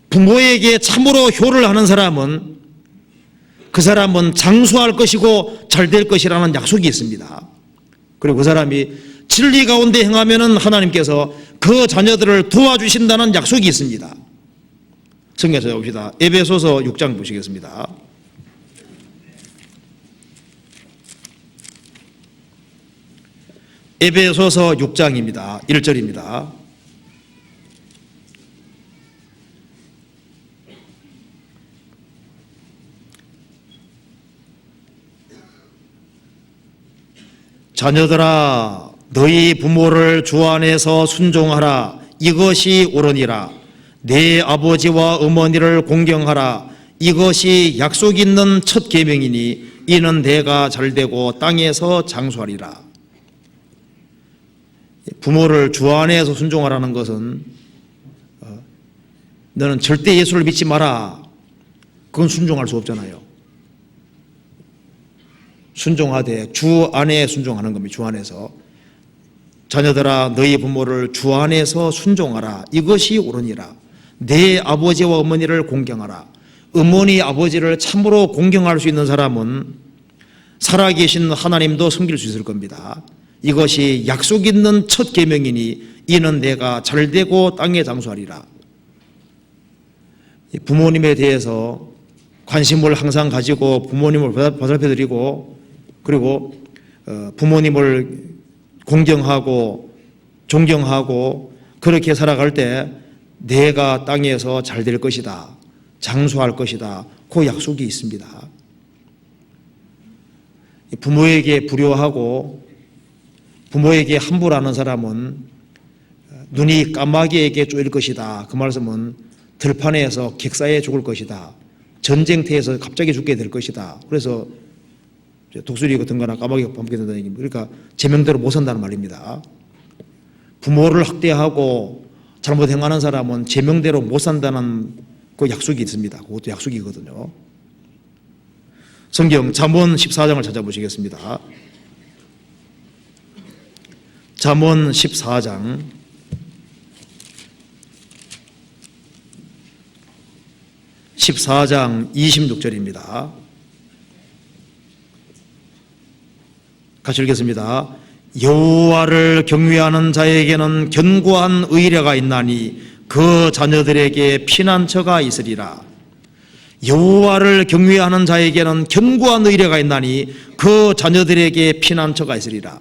부모에게 참으로 효를 하는 사람은 그 사람은 장수할 것이고 잘 될 것이라는 약속이 있습니다. 그리고 그 사람이 진리 가운데 행하면은 하나님께서 그 자녀들을 도와주신다는 약속이 있습니다. 성경 찾아봅시다. 에베소서 6장 보시겠습니다. 에베소서 6장입니다. 1절입니다. 자녀들아 너희 부모를 주 안에서 순종하라. 이것이 옳으니라. 내 아버지와 어머니를 공경하라. 이것이 약속 있는 첫 계명이니 이는 내가 잘되고 땅에서 장수하리라. 부모를 주 안에서 순종하라는 것은 너는 절대 예수를 믿지 마라. 그건 순종할 수 없잖아요. 순종하되 주 안에 순종하는 겁니다. 주 안에서. 자녀들아 너희 부모를 주 안에서 순종하라. 이것이 옳으니라. 내 아버지와 어머니를 공경하라. 어머니 아버지를 참으로 공경할 수 있는 사람은 살아계신 하나님도 섬길 수 있을 겁니다. 이것이 약속 있는 첫 계명이니 이는 내가 잘되고 땅에 장수하리라. 부모님에 대해서 관심을 항상 가지고 부모님을 보살펴드리고 그리고 부모님을 공경하고 존경하고 그렇게 살아갈 때 내가 땅에서 잘 될 것이다. 장수할 것이다. 그 약속이 있습니다. 부모에게 불효하고 부모에게 함부로 하는 사람은 눈이 까마귀에게 쪼일 것이다. 그 말씀은 들판에서 객사에 죽을 것이다. 전쟁터에서 갑자기 죽게 될 것이다. 그래서 독수리 같은 거나 까마귀가 범게 된다는 얘기입니다. 그러니까 제명대로 못 산다는 말입니다. 부모를 학대하고 잘못 행하는 사람은 제명대로 못 산다는 그 약속이 있습니다. 그것도 약속이거든요. 성경 잠언 14장을 찾아보시겠습니다. 잠언 14장 26절입니다. 같이 읽겠습니다. 여호와를 경외하는 자에게는 견고한 의뢰가 있나니 그 자녀들에게 피난처가 있으리라. 여호와를 경외하는 자에게는 견고한 의뢰가 있나니 그 자녀들에게 피난처가 있으리라.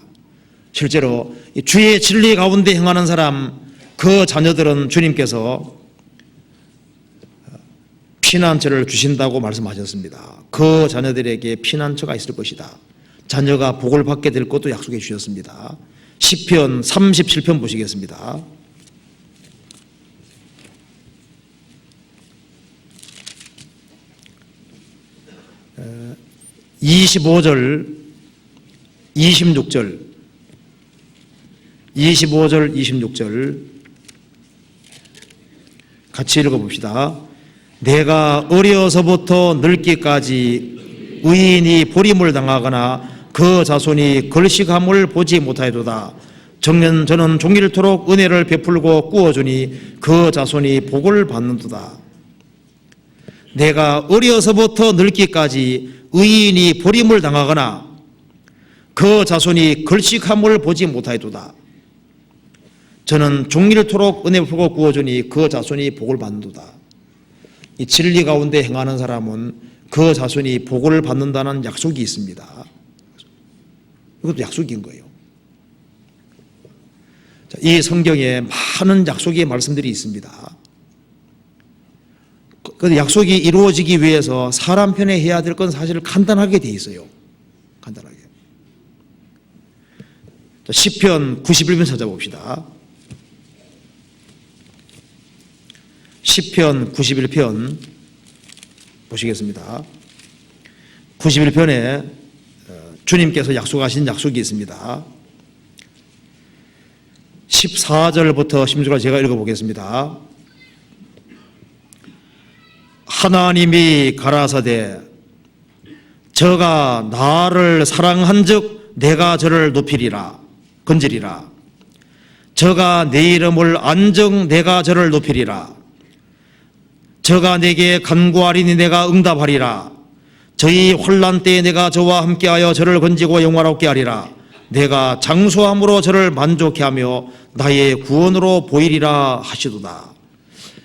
실제로 주의 진리 가운데 행하는 사람, 그 자녀들은 주님께서 피난처를 주신다고 말씀하셨습니다. 그 자녀들에게 피난처가 있을 것이다. 자녀가 복을 받게 될 것도 약속해 주셨습니다. 시편 37편 보시겠습니다. 에, 25절 26절 25절 26절 같이 읽어봅시다. 내가 어려서부터 늙기까지 의인이 버림을 당하거나 그 자손이 걸식함을 보지 못하여도다. 저는 종일토록 은혜를 베풀고 꾸어주니 그 자손이 복을 받는도다. 내가 어려서부터 늙기까지 의인이 버림을 당하거나 그 자손이 걸식함을 보지 못하여도다. 저는 종일토록 은혜 베풀고 꾸어주니 그 자손이 복을 받는도다. 이 진리 가운데 행하는 사람은 그 자손이 복을 받는다는 약속이 있습니다. 이것도 약속인 거예요. 이 성경에 많은 약속의 말씀들이 있습니다. 그런데 약속이 이루어지기 위해서 사람 편에 해야 될 건 사실 간단하게 돼 있어요. 간단하게. 시편 91편 찾아봅시다. 시편 91편 보시겠습니다. 91편에 주님께서 약속하신 약속이 있습니다. 14절부터 16절까지 제가 읽어보겠습니다. 하나님이 가라사대 저가 나를 사랑한즉 내가 저를 높이리라 건지리라. 저가 내 이름을 안정 내가 저를 높이리라. 저가 내게 간구하리니 내가 응답하리라. 저희 환난 때에 내가 저와 함께하여 저를 건지고 영화롭게 하리라. 내가 장수함으로 저를 만족해 하며 나의 구원으로 보이리라 하시도다.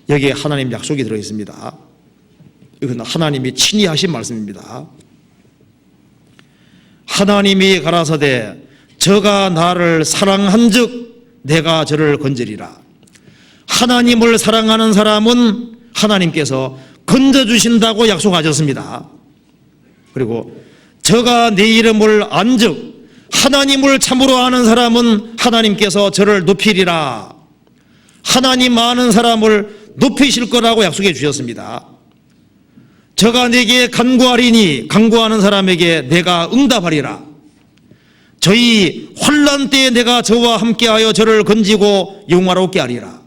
여기에 하나님 약속이 들어있습니다. 이건 하나님이 친히 하신 말씀입니다. 하나님이 가라사대 저가 나를 사랑한즉 내가 저를 건지리라. 하나님을 사랑하는 사람은 하나님께서 건져주신다고 약속하셨습니다. 그리고 저가 내 이름을 안즉 하나님을 참으로 아는 사람은 하나님께서 저를 높이리라. 하나님 아는 사람을 높이실 거라고 약속해 주셨습니다. 저가 내게 간구하리니 간구하는 사람에게 내가 응답하리라. 저희 환난 때에 내가 저와 함께하여 저를 건지고 영화롭게 하리라.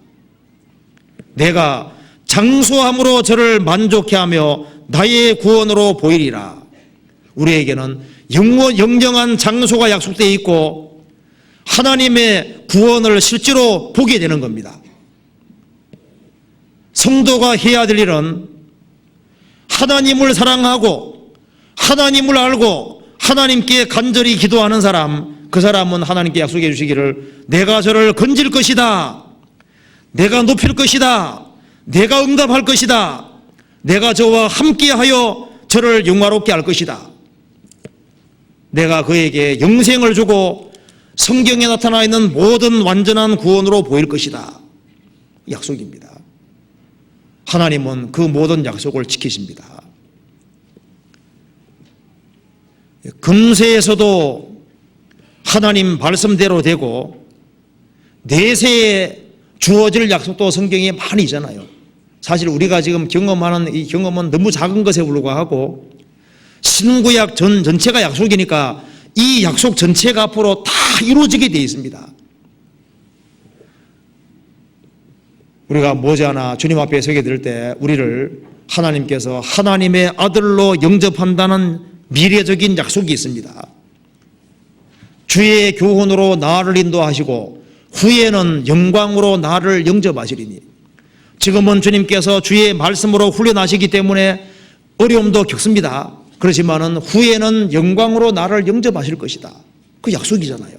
내가 장수함으로 저를 만족해 하며 나의 구원으로 보이리라. 우리에게는 영영한 장소가 약속되어 있고 하나님의 구원을 실제로 보게 되는 겁니다. 성도가 해야 될 일은 하나님을 사랑하고 하나님을 알고 하나님께 간절히 기도하는 사람, 그 사람은 하나님께 약속해 주시기를 내가 저를 건질 것이다, 내가 높일 것이다, 내가 응답할 것이다, 내가 저와 함께하여 저를 영화롭게 할 것이다, 내가 그에게 영생을 주고 성경에 나타나 있는 모든 완전한 구원으로 보일 것이다. 약속입니다. 하나님은 그 모든 약속을 지키십니다. 금세에서도 하나님 말씀대로 되고 내세에 주어질 약속도 성경에 많이 있잖아요. 사실 우리가 지금 경험하는 이 경험은 너무 작은 것에 불과하고 신구약 전체가 약속이니까 이 약속 전체가 앞으로 다 이루어지게 되어 있습니다. 우리가 머지않아 주님 앞에 서게 될 때 우리를 하나님께서 하나님의 아들로 영접한다는 미래적인 약속이 있습니다. 주의 교훈으로 나를 인도하시고 후에는 영광으로 나를 영접하시리니. 지금은 주님께서 주의 말씀으로 훈련하시기 때문에 어려움도 겪습니다. 그렇지만은 후에는 영광으로 나를 영접하실 것이다. 그 약속이잖아요.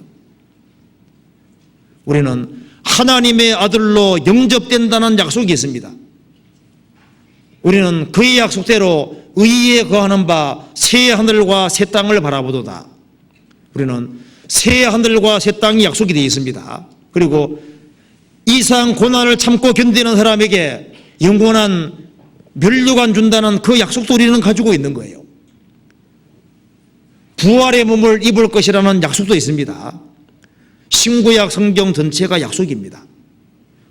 우리는 하나님의 아들로 영접된다는 약속이 있습니다. 우리는 그의 약속대로 의에 거하는 바 새 하늘과 새 땅을 바라보도다. 우리는 새 하늘과 새 땅이 약속이 되어 있습니다. 그리고 이상 고난을 참고 견디는 사람에게 영원한 멸류관 준다는 그 약속도 우리는 가지고 있는 거예요. 부활의 몸을 입을 것이라는 약속도 있습니다. 신구약 성경 전체가 약속입니다.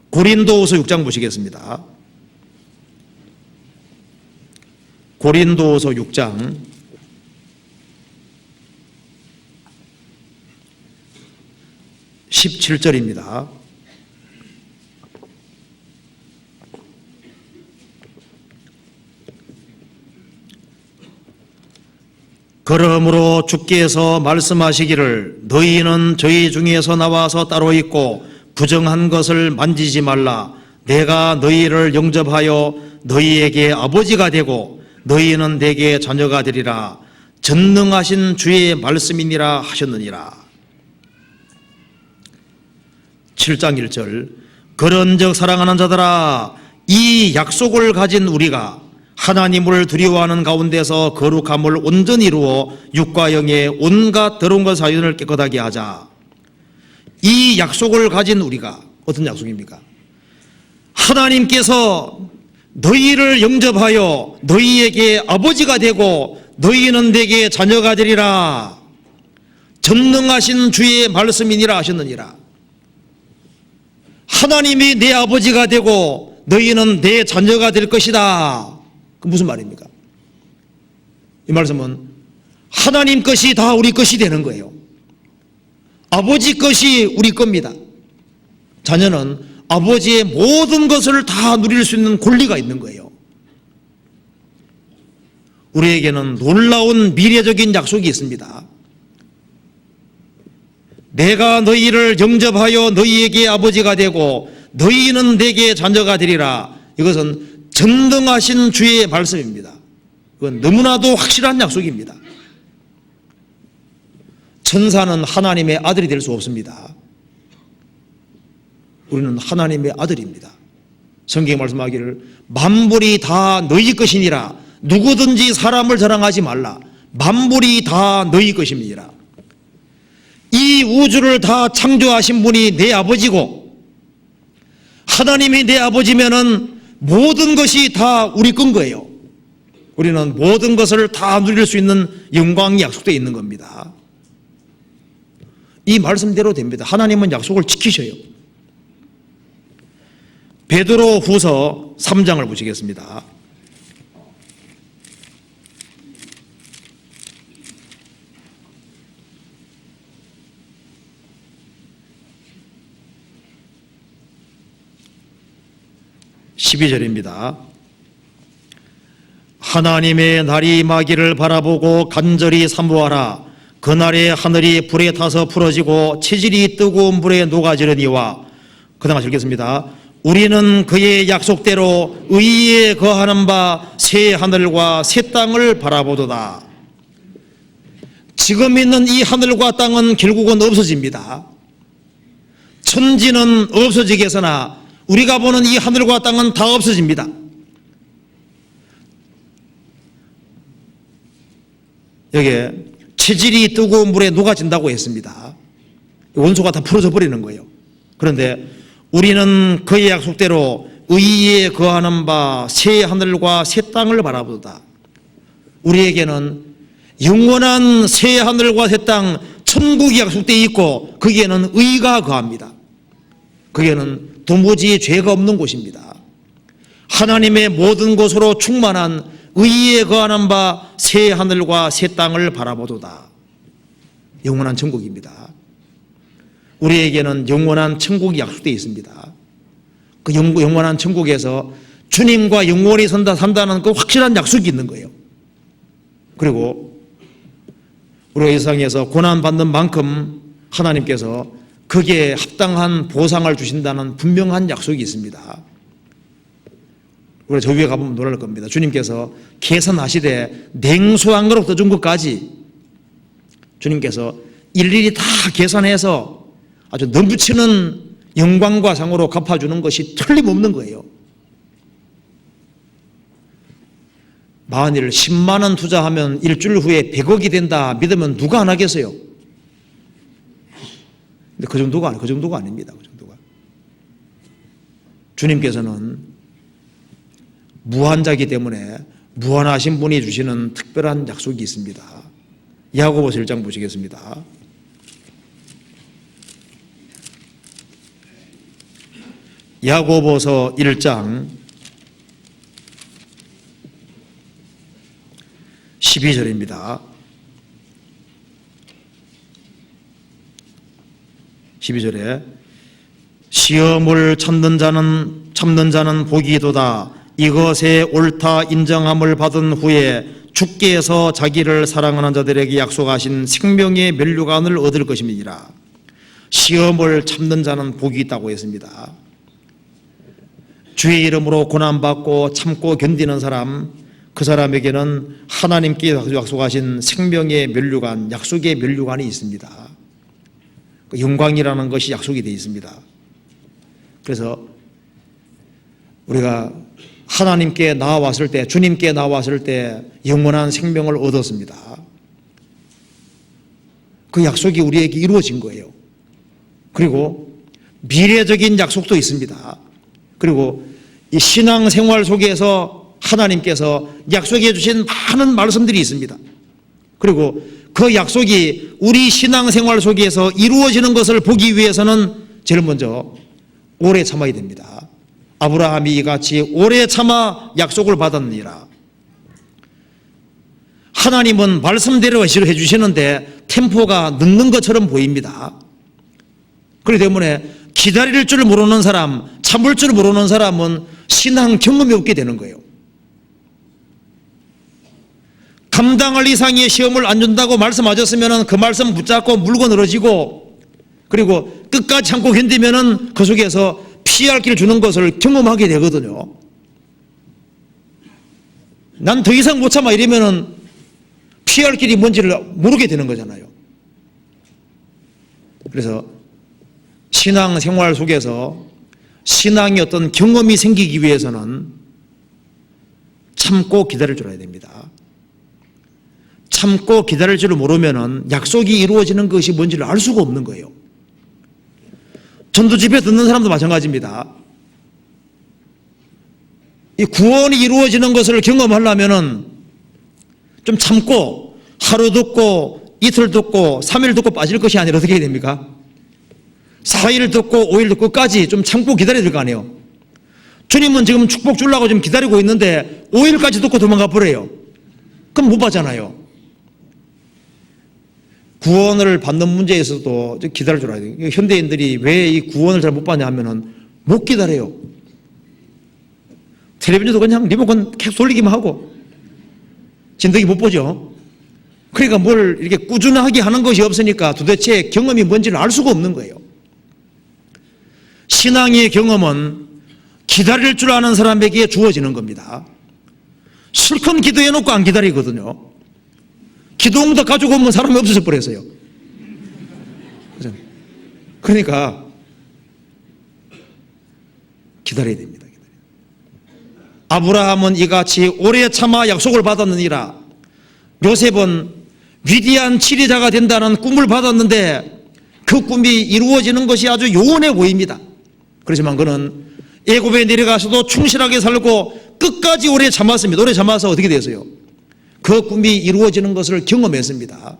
고린도후서 6장 보시겠습니다. 고린도후서 6장 17절입니다. 그러므로 주께서 말씀하시기를 너희는 저희 중에서 나와서 따로 있고 부정한 것을 만지지 말라. 내가 너희를 영접하여 너희에게 아버지가 되고 너희는 내게 자녀가 되리라. 전능하신 주의 말씀이니라 하셨느니라. 7장 1절 그런즉 사랑하는 자들아 이 약속을 가진 우리가 하나님을 두려워하는 가운데서 거룩함을 온전히 이루어 육과 영의 온갖 더러운 것 사연을 깨끗하게 하자. 이 약속을 가진 우리가 어떤 약속입니까? 하나님께서 너희를 영접하여 너희에게 아버지가 되고 너희는 내게 자녀가 되리라. 전능하신 주의 말씀이니라 하셨느니라. 하나님이 내 아버지가 되고 너희는 내 자녀가 될 것이다. 그 무슨 말입니까? 이 말씀은 하나님 것이 다 우리 것이 되는 거예요. 아버지 것이 우리 겁니다. 자녀는 아버지의 모든 것을 다 누릴 수 있는 권리가 있는 거예요. 우리에게는 놀라운 미래적인 약속이 있습니다. 내가 너희를 영접하여 너희에게 아버지가 되고 너희는 내게 자녀가 되리라. 이것은 전능하신 주의 말씀입니다. 그건 너무나도 확실한 약속입니다. 천사는 하나님의 아들이 될 수 없습니다. 우리는 하나님의 아들입니다. 성경에 말씀하기를 만물이 다 너희 것이니라. 누구든지 사람을 자랑하지 말라. 만물이 다 너희 것입니다. 이 우주를 다 창조하신 분이 내 아버지고, 하나님이 내 아버지면은 모든 것이 다 우리 건 거예요. 우리는 모든 것을 다 누릴 수 있는 영광이 약속되어 있는 겁니다. 이 말씀대로 됩니다. 하나님은 약속을 지키셔요. 베드로 후서 3장을 보시겠습니다. (12절입니다) 하나님의 날이 임하기를 바라보고 간절히 사모하라. 그날에 하늘이 불에 타서 풀어지고 체질이 뜨거운 물에 녹아지려니와. 그 다음 읽겠습니다. 우리는 그의 약속대로 의에 거하는 바 새 하늘과 새 땅을 바라보도다. 지금 있는 이 하늘과 땅은 결국은 없어집니다. 천지는 없어지겠으나 우리가 보는 이 하늘과 땅은 다 없어집니다. 여기에 체질이 뜨거운 물에 녹아진다고 했습니다. 원소가 다 풀어져 버리는 거예요. 그런데 우리는 그의 약속대로 의에 거하는 바 새 하늘과 새 땅을 바라보다. 우리에게는 영원한 새 하늘과 새 땅, 천국이 약속되어 있고 거기에는 의가 거합니다. 거기에는 도무지 죄가 없는 곳입니다. 하나님의 모든 것으로 충만한 의에 거하는 바 새 하늘과 새 땅을 바라보도다. 영원한 천국입니다. 우리에게는 영원한 천국이 약속되어 있습니다. 그 영원한 천국에서 주님과 영원히 산다는 그 확실한 약속이 있는 거예요. 그리고 우리가 이 세상에서 고난받는 만큼 하나님께서 거기에 합당한 보상을 주신다는 분명한 약속이 있습니다. 우리가 저 위에 가보면 놀랄 겁니다. 주님께서 계산하시되 냉수한 그릇 떠준 것까지 주님께서 일일이 다 계산해서 아주 넘치는 영광과 상으로 갚아주는 것이 틀림없는 거예요. 만일 10만 원 투자하면 일주일 후에 100억이 된다 믿으면 누가 안 하겠어요? 근데 그 정도가 아닙니다. 그 정도가. 주님께서는 무한자이기 때문에 무한하신 분이 주시는 특별한 약속이 있습니다. 야고보서 1장 보시겠습니다. 야고보서 1장 12절입니다. 12절에 시험을 참는 자는 복이도다. 이것에 옳다 인정함을 받은 후에 주께서 자기를 사랑하는 자들에게 약속하신 생명의 면류관을 얻을 것임이니라. 시험을 참는 자는 복이 있다고 했습니다. 주의 이름으로 고난받고 참고 견디는 사람, 그 사람에게는 하나님께 약속하신 생명의 면류관, 약속의 면류관이 있습니다. 영광이라는 것이 약속이 되어 있습니다. 그래서 우리가 하나님께 나아왔을 때, 주님께 나아왔을 때 영원한 생명을 얻었습니다. 그 약속이 우리에게 이루어진 거예요. 그리고 미래적인 약속도 있습니다. 그리고 이 신앙생활 속에서 하나님께서 약속해 주신 많은 말씀들이 있습니다. 그리고 그 약속이 우리 신앙생활 속에서 이루어지는 것을 보기 위해서는 제일 먼저 오래 참아야 됩니다. 아브라함이 이같이 오래 참아 약속을 받았느니라. 하나님은 말씀대로 해주시는데 템포가 늦는 것처럼 보입니다. 그렇기 때문에 기다릴 줄 모르는 사람, 참을 줄 모르는 사람은 신앙 경험이 없게 되는 거예요. 감당할 이상의 시험을 안 준다고 말씀하셨으면 그 말씀 붙잡고 물고 늘어지고, 그리고 끝까지 참고 견디면 그 속에서 피할 길 주는 것을 경험하게 되거든요. 난 더 이상 못 참아 이러면 피할 길이 뭔지를 모르게 되는 거잖아요. 그래서 신앙 생활 속에서 신앙의 어떤 경험이 생기기 위해서는 참고 기다릴 줄 알아야 됩니다. 참고 기다릴 줄 모르면은 약속이 이루어지는 것이 뭔지를 알 수가 없는 거예요. 전도집회 듣는 사람도 마찬가지입니다. 이 구원이 이루어지는 것을 경험하려면은 좀 참고 하루 듣고 이틀 듣고 3일 듣고 빠질 것이 아니라 어떻게 해야 됩니까? 4일 듣고 5일 듣고까지 좀 참고 기다려야 될 거 아니에요. 주님은 지금 축복 주려고 지금 기다리고 있는데 5일까지 듣고 도망가 버려요. 그럼 못 받잖아요. 구원을 받는 문제에서도 기다릴 줄 알아야 돼요. 현대인들이 왜 이 구원을 잘 못 받냐 하면은 못 기다려요. 텔레비전도 그냥 리모컨 계속 돌리기만 하고 진득이 못 보죠. 그러니까 뭘 이렇게 꾸준하게 하는 것이 없으니까 도대체 경험이 뭔지를 알 수가 없는 거예요. 신앙의 경험은 기다릴 줄 아는 사람에게 주어지는 겁니다. 실컷 기도해놓고 안 기다리거든요. 기도원부터 가지고 오면 사람이 없어져 버렸어요. 그러니까 기다려야 됩니다. 아브라함은 이같이 오래 참아 약속을 받았느니라. 요셉은 위대한 치리자가 된다는 꿈을 받았는데 그 꿈이 이루어지는 것이 아주 요원해 보입니다. 그렇지만 그는 애굽에 내려가서도 충실하게 살고 끝까지 오래 참았습니다. 오래 참아서 어떻게 됐어요? 그 꿈이 이루어지는 것을 경험했습니다.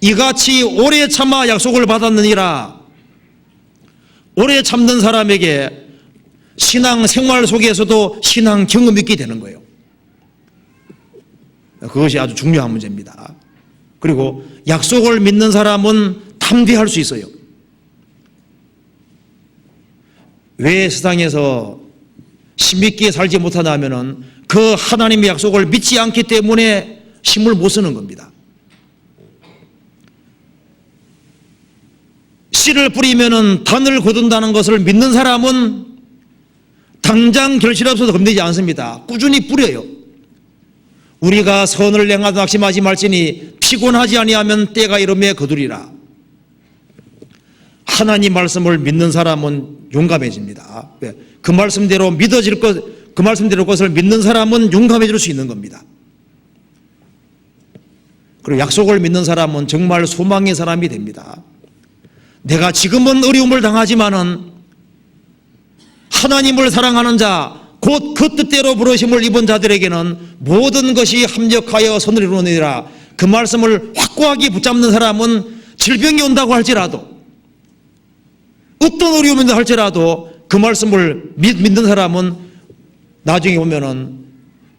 이같이 오래 참아 약속을 받았느니라. 오래 참는 사람에게 신앙 생활 속에서도 신앙 경험이 있게 되는 거예요. 그것이 아주 중요한 문제입니다. 그리고 약속을 믿는 사람은 담대할 수 있어요. 왜 세상에서 힘있게 살지 못하나 하면은 그 하나님의 약속을 믿지 않기 때문에 힘을 못 쓰는 겁니다. 씨를 뿌리면은 단을 거둔다는 것을 믿는 사람은 당장 결실 없어도 겁내지 않습니다. 꾸준히 뿌려요. 우리가 선을 행하도 낙심하지 말지니 피곤하지 아니하면 때가 이름에 거두리라. 하나님 말씀을 믿는 사람은 용감해집니다. 그 말씀대로 믿어질 것, 그 말씀대로 것을 믿는 사람은 용감해질 수 있는 겁니다. 그리고 약속을 믿는 사람은 정말 소망의 사람이 됩니다. 내가 지금은 어려움을 당하지만은 하나님을 사랑하는 자, 곧 그 뜻대로 부르심을 입은 자들에게는 모든 것이 합력하여 선을 이루느니라. 그 말씀을 확고하게 붙잡는 사람은 질병이 온다고 할지라도 어떤 어려움이 온다 할지라도 그 말씀을 믿는 사람은 나중에 보면은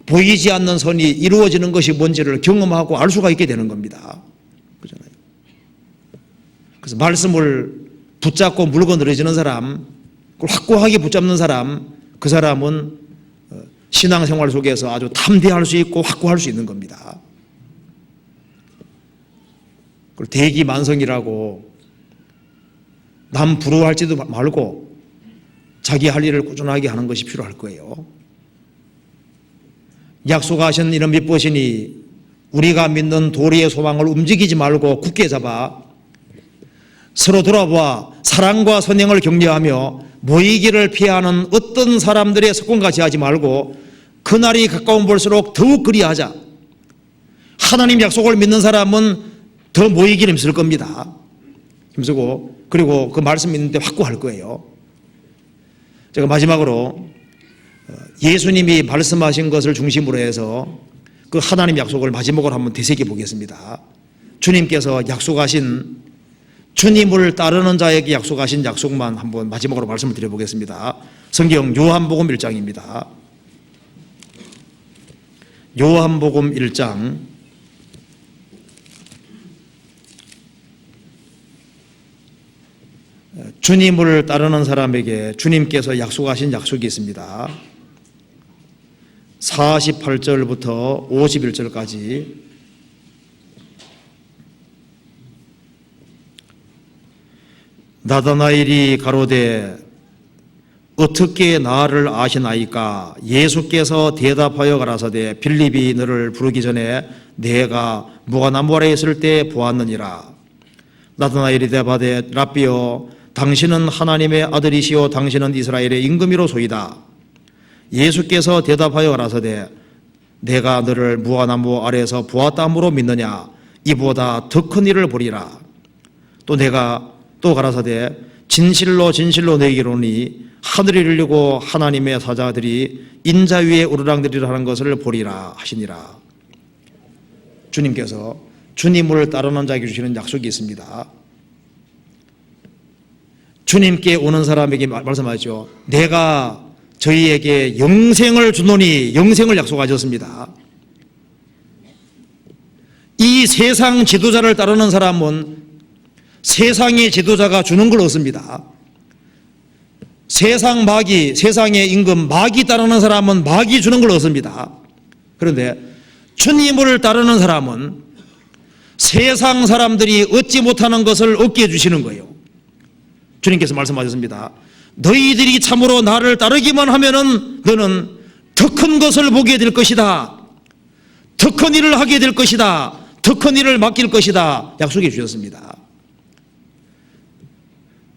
보이지 않는 선이 이루어지는 것이 뭔지를 경험하고 알 수가 있게 되는 겁니다. 그렇잖아요. 그래서 말씀을 붙잡고 물고 늘어지는 사람, 그걸 확고하게 붙잡는 사람, 그 사람은 신앙생활 속에서 아주 탐대할 수 있고 확고할 수 있는 겁니다. 그리고 대기만성이라고 남 부러워할지도 말고 자기 할 일을 꾸준하게 하는 것이 필요할 거예요. 약속하신 이런 믿으시니 우리가 믿는 도리의 소망을 움직이지 말고 굳게 잡아 서로 돌아보아 사랑과 선행을 격려하며 모이기를 피하는 어떤 사람들의 습관같이 하지 말고 그날이 가까운 볼수록 더욱 그리하자. 하나님 약속을 믿는 사람은 더 모이기를 힘쓸 겁니다. 힘쓰고 그리고 그 말씀 믿는데 확고할 거예요. 제가 마지막으로 예수님이 말씀하신 것을 중심으로 해서 그 하나님 약속을 마지막으로 한번 되새겨 보겠습니다. 주님께서 약속하신, 주님을 따르는 자에게 약속하신 약속만 한번 마지막으로 말씀을 드려보겠습니다. 성경 요한복음 1장입니다. 요한복음 1장 주님을 따르는 사람에게 주님께서 약속하신 약속이 있습니다. 48절부터 51절까지 나다나엘이 가로되 어떻게 나를 아시나이까? 예수께서 대답하여 가라사대 빌립이 너를 부르기 전에 내가 무화과나무 아래에 있을 때 보았느니라. 나다나엘이 대답하되 랍비여 당신은 하나님의 아들이시요 당신은 이스라엘의 임금이로소이다. 예수께서 대답하여 가라사대 내가 너를 무화나무 아래에서 보았다 함으로 믿느냐? 이보다 더 큰 일을 보리라. 또 내가 또 가라사대 진실로 진실로 너희에게 이르노니 하늘이 열리고 하나님의 사자들이 인자 위에 우르락내리라 하는 것을 보리라 하시니라. 주님께서 주님을 따르는 자에게 주시는 약속이 있습니다. 주님께 오는 사람에게 말씀하죠. 내가 저희에게 영생을 주노니 영생을 약속하셨습니다. 이 세상 지도자를 따르는 사람은 세상의 지도자가 주는 걸 얻습니다. 세상 마귀, 세상의 임금 마귀 따르는 사람은 마귀 주는 걸 얻습니다. 그런데 주님을 따르는 사람은 세상 사람들이 얻지 못하는 것을 얻게 해주시는 거예요. 주님께서 말씀하셨습니다. 너희들이 참으로 나를 따르기만 하면은 너는 더 큰 것을 보게 될 것이다. 더 큰 일을 하게 될 것이다. 더 큰 일을 맡길 것이다. 약속해 주셨습니다.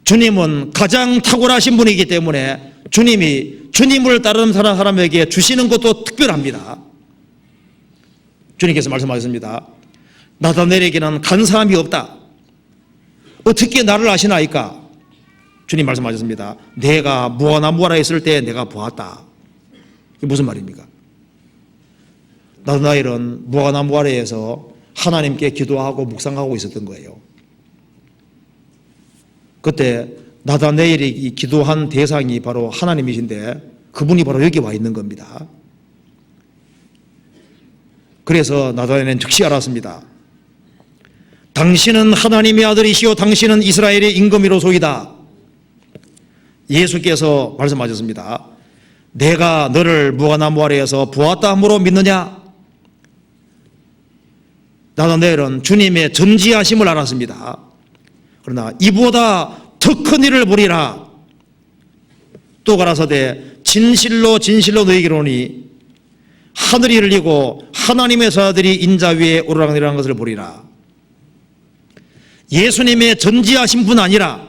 주님은 가장 탁월하신 분이기 때문에 주님이 주님을 따르는 사람에게 주시는 것도 특별합니다. 주님께서 말씀하셨습니다. 나다나엘에게는 간사함이 없다. 어떻게 나를 아시나이까? 주님 말씀하셨습니다. 내가 무화나무 아래에 있을 때 내가 보았다. 이게 무슨 말입니까? 나다나엘은 무화나무 아래에서 하나님께 기도하고 묵상하고 있었던 거예요. 그때 나다나엘이 기도한 대상이 바로 하나님이신데 그분이 바로 여기 와 있는 겁니다. 그래서 나다나엘은 즉시 알았습니다. 당신은 하나님의 아들이시오 당신은 이스라엘의 임금이로소이다. 예수께서 말씀하셨습니다. 내가 너를 무화나무 아래에서 보았다 함으로 믿느냐? 나다나엘은 주님의 전지하심을 알았습니다. 그러나 이보다 더 큰 일을 보리라. 또 가라사대 진실로 진실로 너희에게 이르노니 하늘이 열리고 하나님의 사자들이 인자 위에 오르락내리라는 것을 보리라. 예수님의 전지하신 분 아니라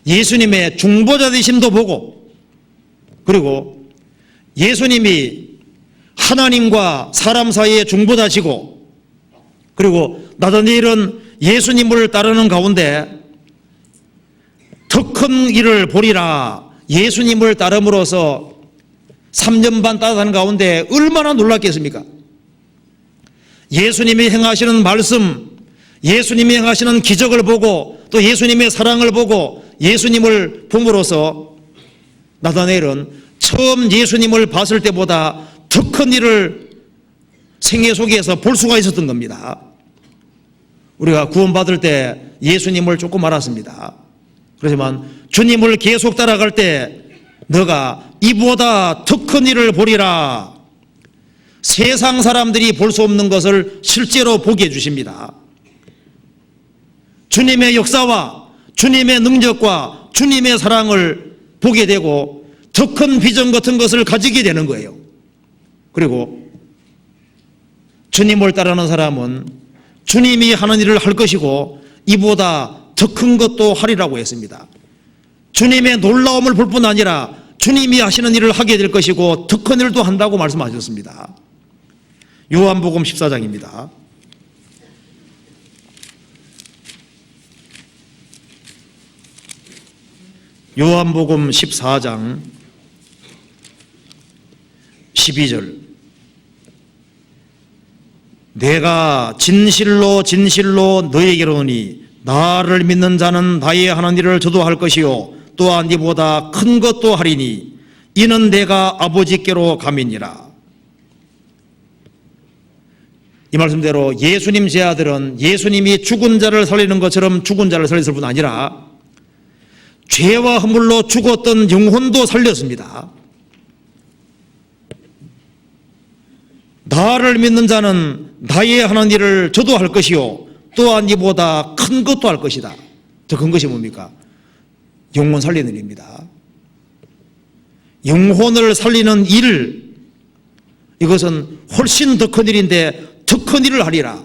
예수님의 중보자 되심도 보고 그리고 예수님이 하나님과 사람 사이의 중보자시고 그리고 나다나엘은 예수님을 따르는 가운데 더 큰 일을 보리라. 예수님을 따름으로써 3년 반 따라가는 가운데 얼마나 놀랐겠습니까? 예수님이 행하시는 말씀, 예수님이 행하시는 기적을 보고 또 예수님의 사랑을 보고 예수님을 봄으로써 나다나엘은 처음 예수님을 봤을 때보다 더 큰 일을 생애 속에서 볼 수가 있었던 겁니다. 우리가 구원받을 때 예수님을 조금 알았습니다. 그렇지만 주님을 계속 따라갈 때 너가 이보다 더 큰 일을 보리라. 세상 사람들이 볼 수 없는 것을 실제로 보게 해주십니다. 주님의 역사와 주님의 능력과 주님의 사랑을 보게 되고 더 큰 비전 같은 것을 가지게 되는 거예요. 그리고 주님을 따르는 사람은 주님이 하는 일을 할 것이고 이보다 더 큰 것도 하리라고 했습니다. 주님의 놀라움을 볼 뿐 아니라 주님이 하시는 일을 하게 될 것이고 더 큰 일도 한다고 말씀하셨습니다. 요한복음 14장입니다. 요한복음 14장 12절 내가 진실로 진실로 너희에게 이르노니 나를 믿는 자는 나의 하는 일을 저도 할 것이요 또한 이보다 큰 것도 하리니 이는 내가 아버지께로 감이니라. 이 말씀대로 예수님 제 아들은 예수님이 죽은 자를 살리는 것처럼 죽은 자를 살렸을 뿐 아니라 죄와 허물로 죽었던 영혼도 살렸습니다. 나를 믿는 자는 나의 하는 일을 저도 할 것이요 또한 이보다 큰 것도 할 것이다. 더 큰 것이 뭡니까? 영혼 살리는 일입니다. 영혼을 살리는 일, 이것은 훨씬 더 큰 일인데 더 큰 일을 하리라.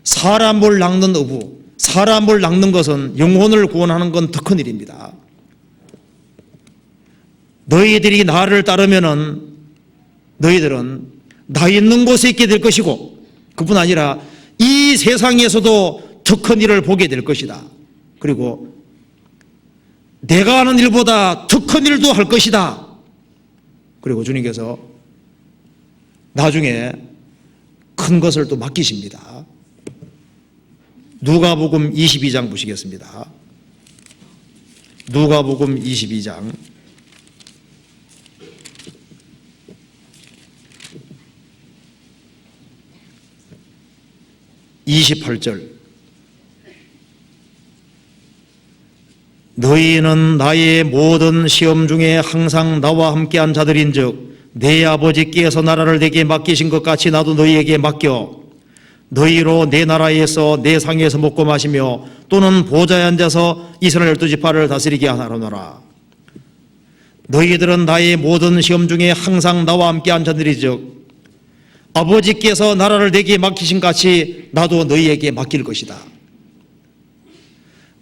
사람을 낚는 어부, 사람을 낚는 것은 영혼을 구원하는 건 더 큰 일입니다. 너희들이 나를 따르면은 너희들은 나 있는 곳에 있게 될 것이고, 그뿐 아니라 이 세상에서도 더 큰 일을 보게 될 것이다. 그리고 내가 하는 일보다 더 큰 일도 할 것이다. 그리고 주님께서 나중에 큰 것을 또 맡기십니다. 누가복음 22장 보시겠습니다. 누가복음 22장 28절. 너희는 나의 모든 시험 중에 항상 나와 함께한 자들인즉 내 아버지께서 나라를 내게 맡기신 것 같이 나도 너희에게 맡겨 너희로 내 나라에서 내 상에서 먹고 마시며 또는 보좌에 앉아서 이스라엘 12지파를 다스리게 하노라. 너희들은 나의 모든 시험 중에 항상 나와 함께한 자들이즉 아버지께서 나라를 내게 맡기신 같이 나도 너희에게 맡길 것이다.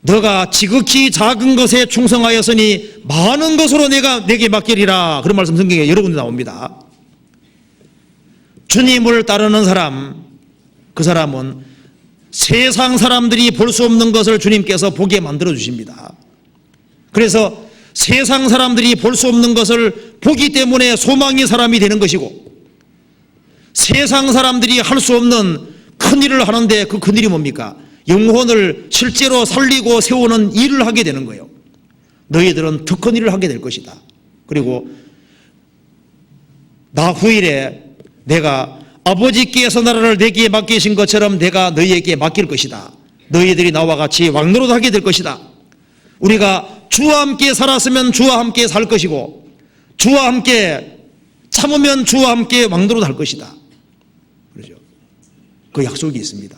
너가 지극히 작은 것에 충성하였으니 많은 것으로 내게 맡기리라. 그런 말씀 성경에 여러 군데 나옵니다. 주님을 따르는 사람, 그 사람은 세상 사람들이 볼 수 없는 것을 주님께서 보게 만들어 주십니다. 그래서 세상 사람들이 볼 수 없는 것을 보기 때문에 소망의 사람이 되는 것이고, 세상 사람들이 할 수 없는 큰 일을 하는데 그 큰 일이 뭡니까? 영혼을 실제로 살리고 세우는 일을 하게 되는 거예요. 너희들은 더 큰 일을 하게 될 것이다. 그리고 나 후일에 내가 아버지께서 나라를 내게 맡기신 것처럼 내가 너희에게 맡길 것이다. 너희들이 나와 같이 왕노릇 하게 될 것이다. 우리가 주와 함께 살았으면 주와 함께 살 것이고, 주와 함께 참으면 주와 함께 왕노릇 할 것이다. 그렇죠? 그 약속이 있습니다.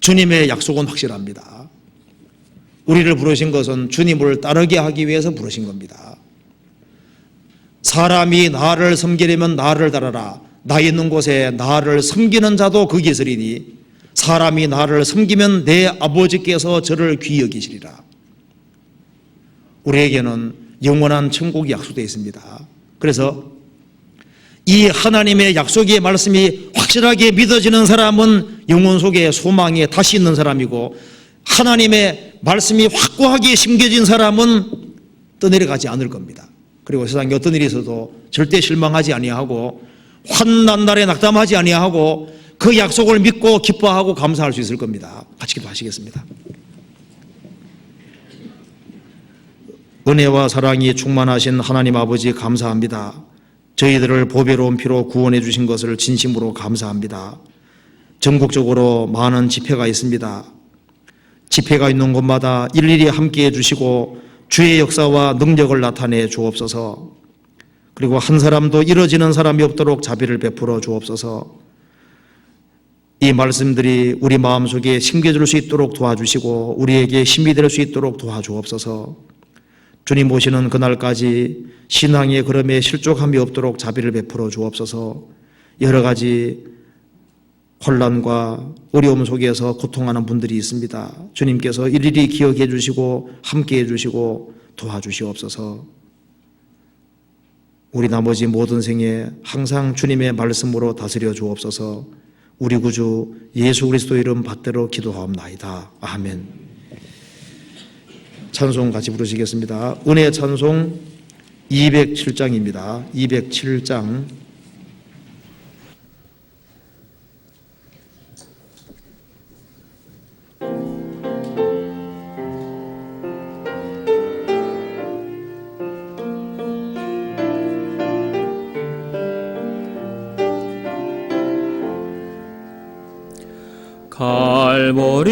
주님의 약속은 확실합니다. 우리를 부르신 것은 주님을 따르게 하기 위해서 부르신 겁니다. 사람이 나를 섬기려면 나를 따르라. 나 있는 곳에 나를 섬기는 자도 거기 있으리니 사람이 나를 섬기면 내 아버지께서 저를 귀히 여기시리라. 우리에게는 영원한 천국이 약속되어 있습니다. 그래서 이 하나님의 약속의 말씀이 확실하게 믿어지는 사람은 영혼 속에 소망에 다시 있는 사람이고, 하나님의 말씀이 확고하게 심겨진 사람은 떠내려가지 않을 겁니다. 그리고 세상에 어떤 일이 있어도 절대 실망하지 아니하고 환난 날에 낙담하지 아니하고 그 약속을 믿고 기뻐하고 감사할 수 있을 겁니다. 같이 기도하시겠습니다. 은혜와 사랑이 충만하신 하나님 아버지 감사합니다. 저희들을 보배로운 피로 구원해 주신 것을 진심으로 감사합니다. 전국적으로 많은 집회가 있습니다. 집회가 있는 곳마다 일일이 함께해 주시고 주의 역사와 능력을 나타내 주옵소서. 그리고 한 사람도 이뤄지는 사람이 없도록 자비를 베풀어 주옵소서. 이 말씀들이 우리 마음속에 심겨질 수 있도록 도와주시고 우리에게 힘이 될 수 있도록 도와주옵소서. 주님 오시는 그날까지 신앙의 걸음에 실족함이 없도록 자비를 베풀어 주옵소서. 여러 가지 혼란과 어려움 속에서 고통하는 분들이 있습니다. 주님께서 일일이 기억해 주시고 함께해 주시고 도와주시옵소서. 우리 나머지 모든 생에 항상 주님의 말씀으로 다스려 주옵소서. 우리 구주 예수 그리스도 이름 받들어 기도하옵나이다. 아멘. 찬송 같이 부르시겠습니다. 은혜 찬송 207장입니다. 207장. 갈보리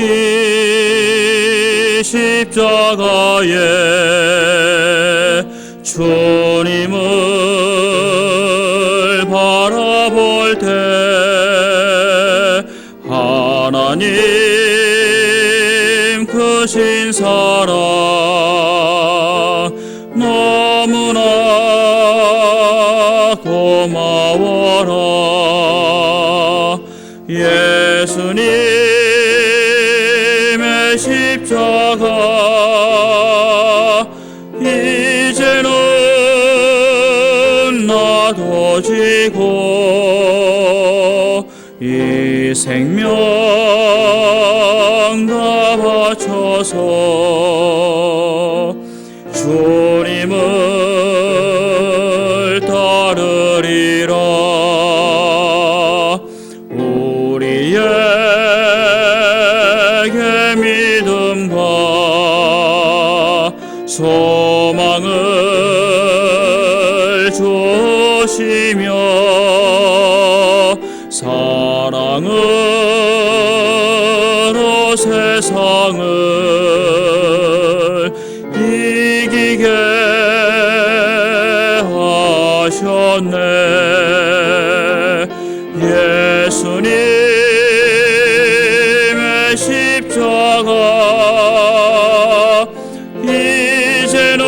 십자가에 주님을 바라볼 때 하나님 크신 사랑 너무나 고마워라. 예수님 예수님의 십자가 이제는 나도 지고 이 생명 다 바쳐서 주님을 따르리라. 우리에게 믿음과 소망을 주시며 사랑으로 세상을 이기게 하셨네. 예수님의 십자가 이제는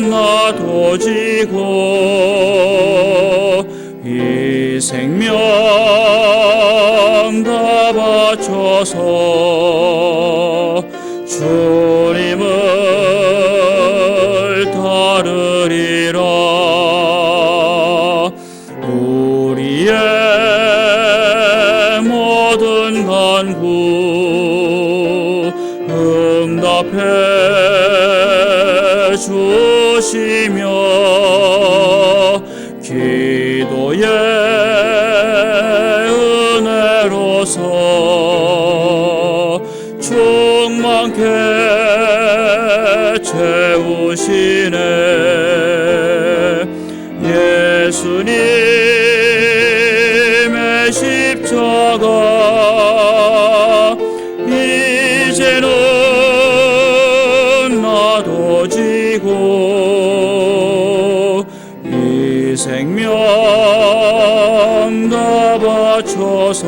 나도 지고 이 생명 다 바쳐서 주님을 따르리라. 우리의 모든 간구 응답해 주시며 기도의 은혜로서 충만케 채우시네. 예수님의 십자가 이제는 나도 지고 이 생명 다 바쳐서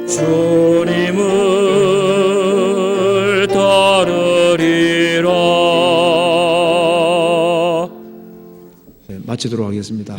주님을 따르리라. 마치도록 하겠습니다.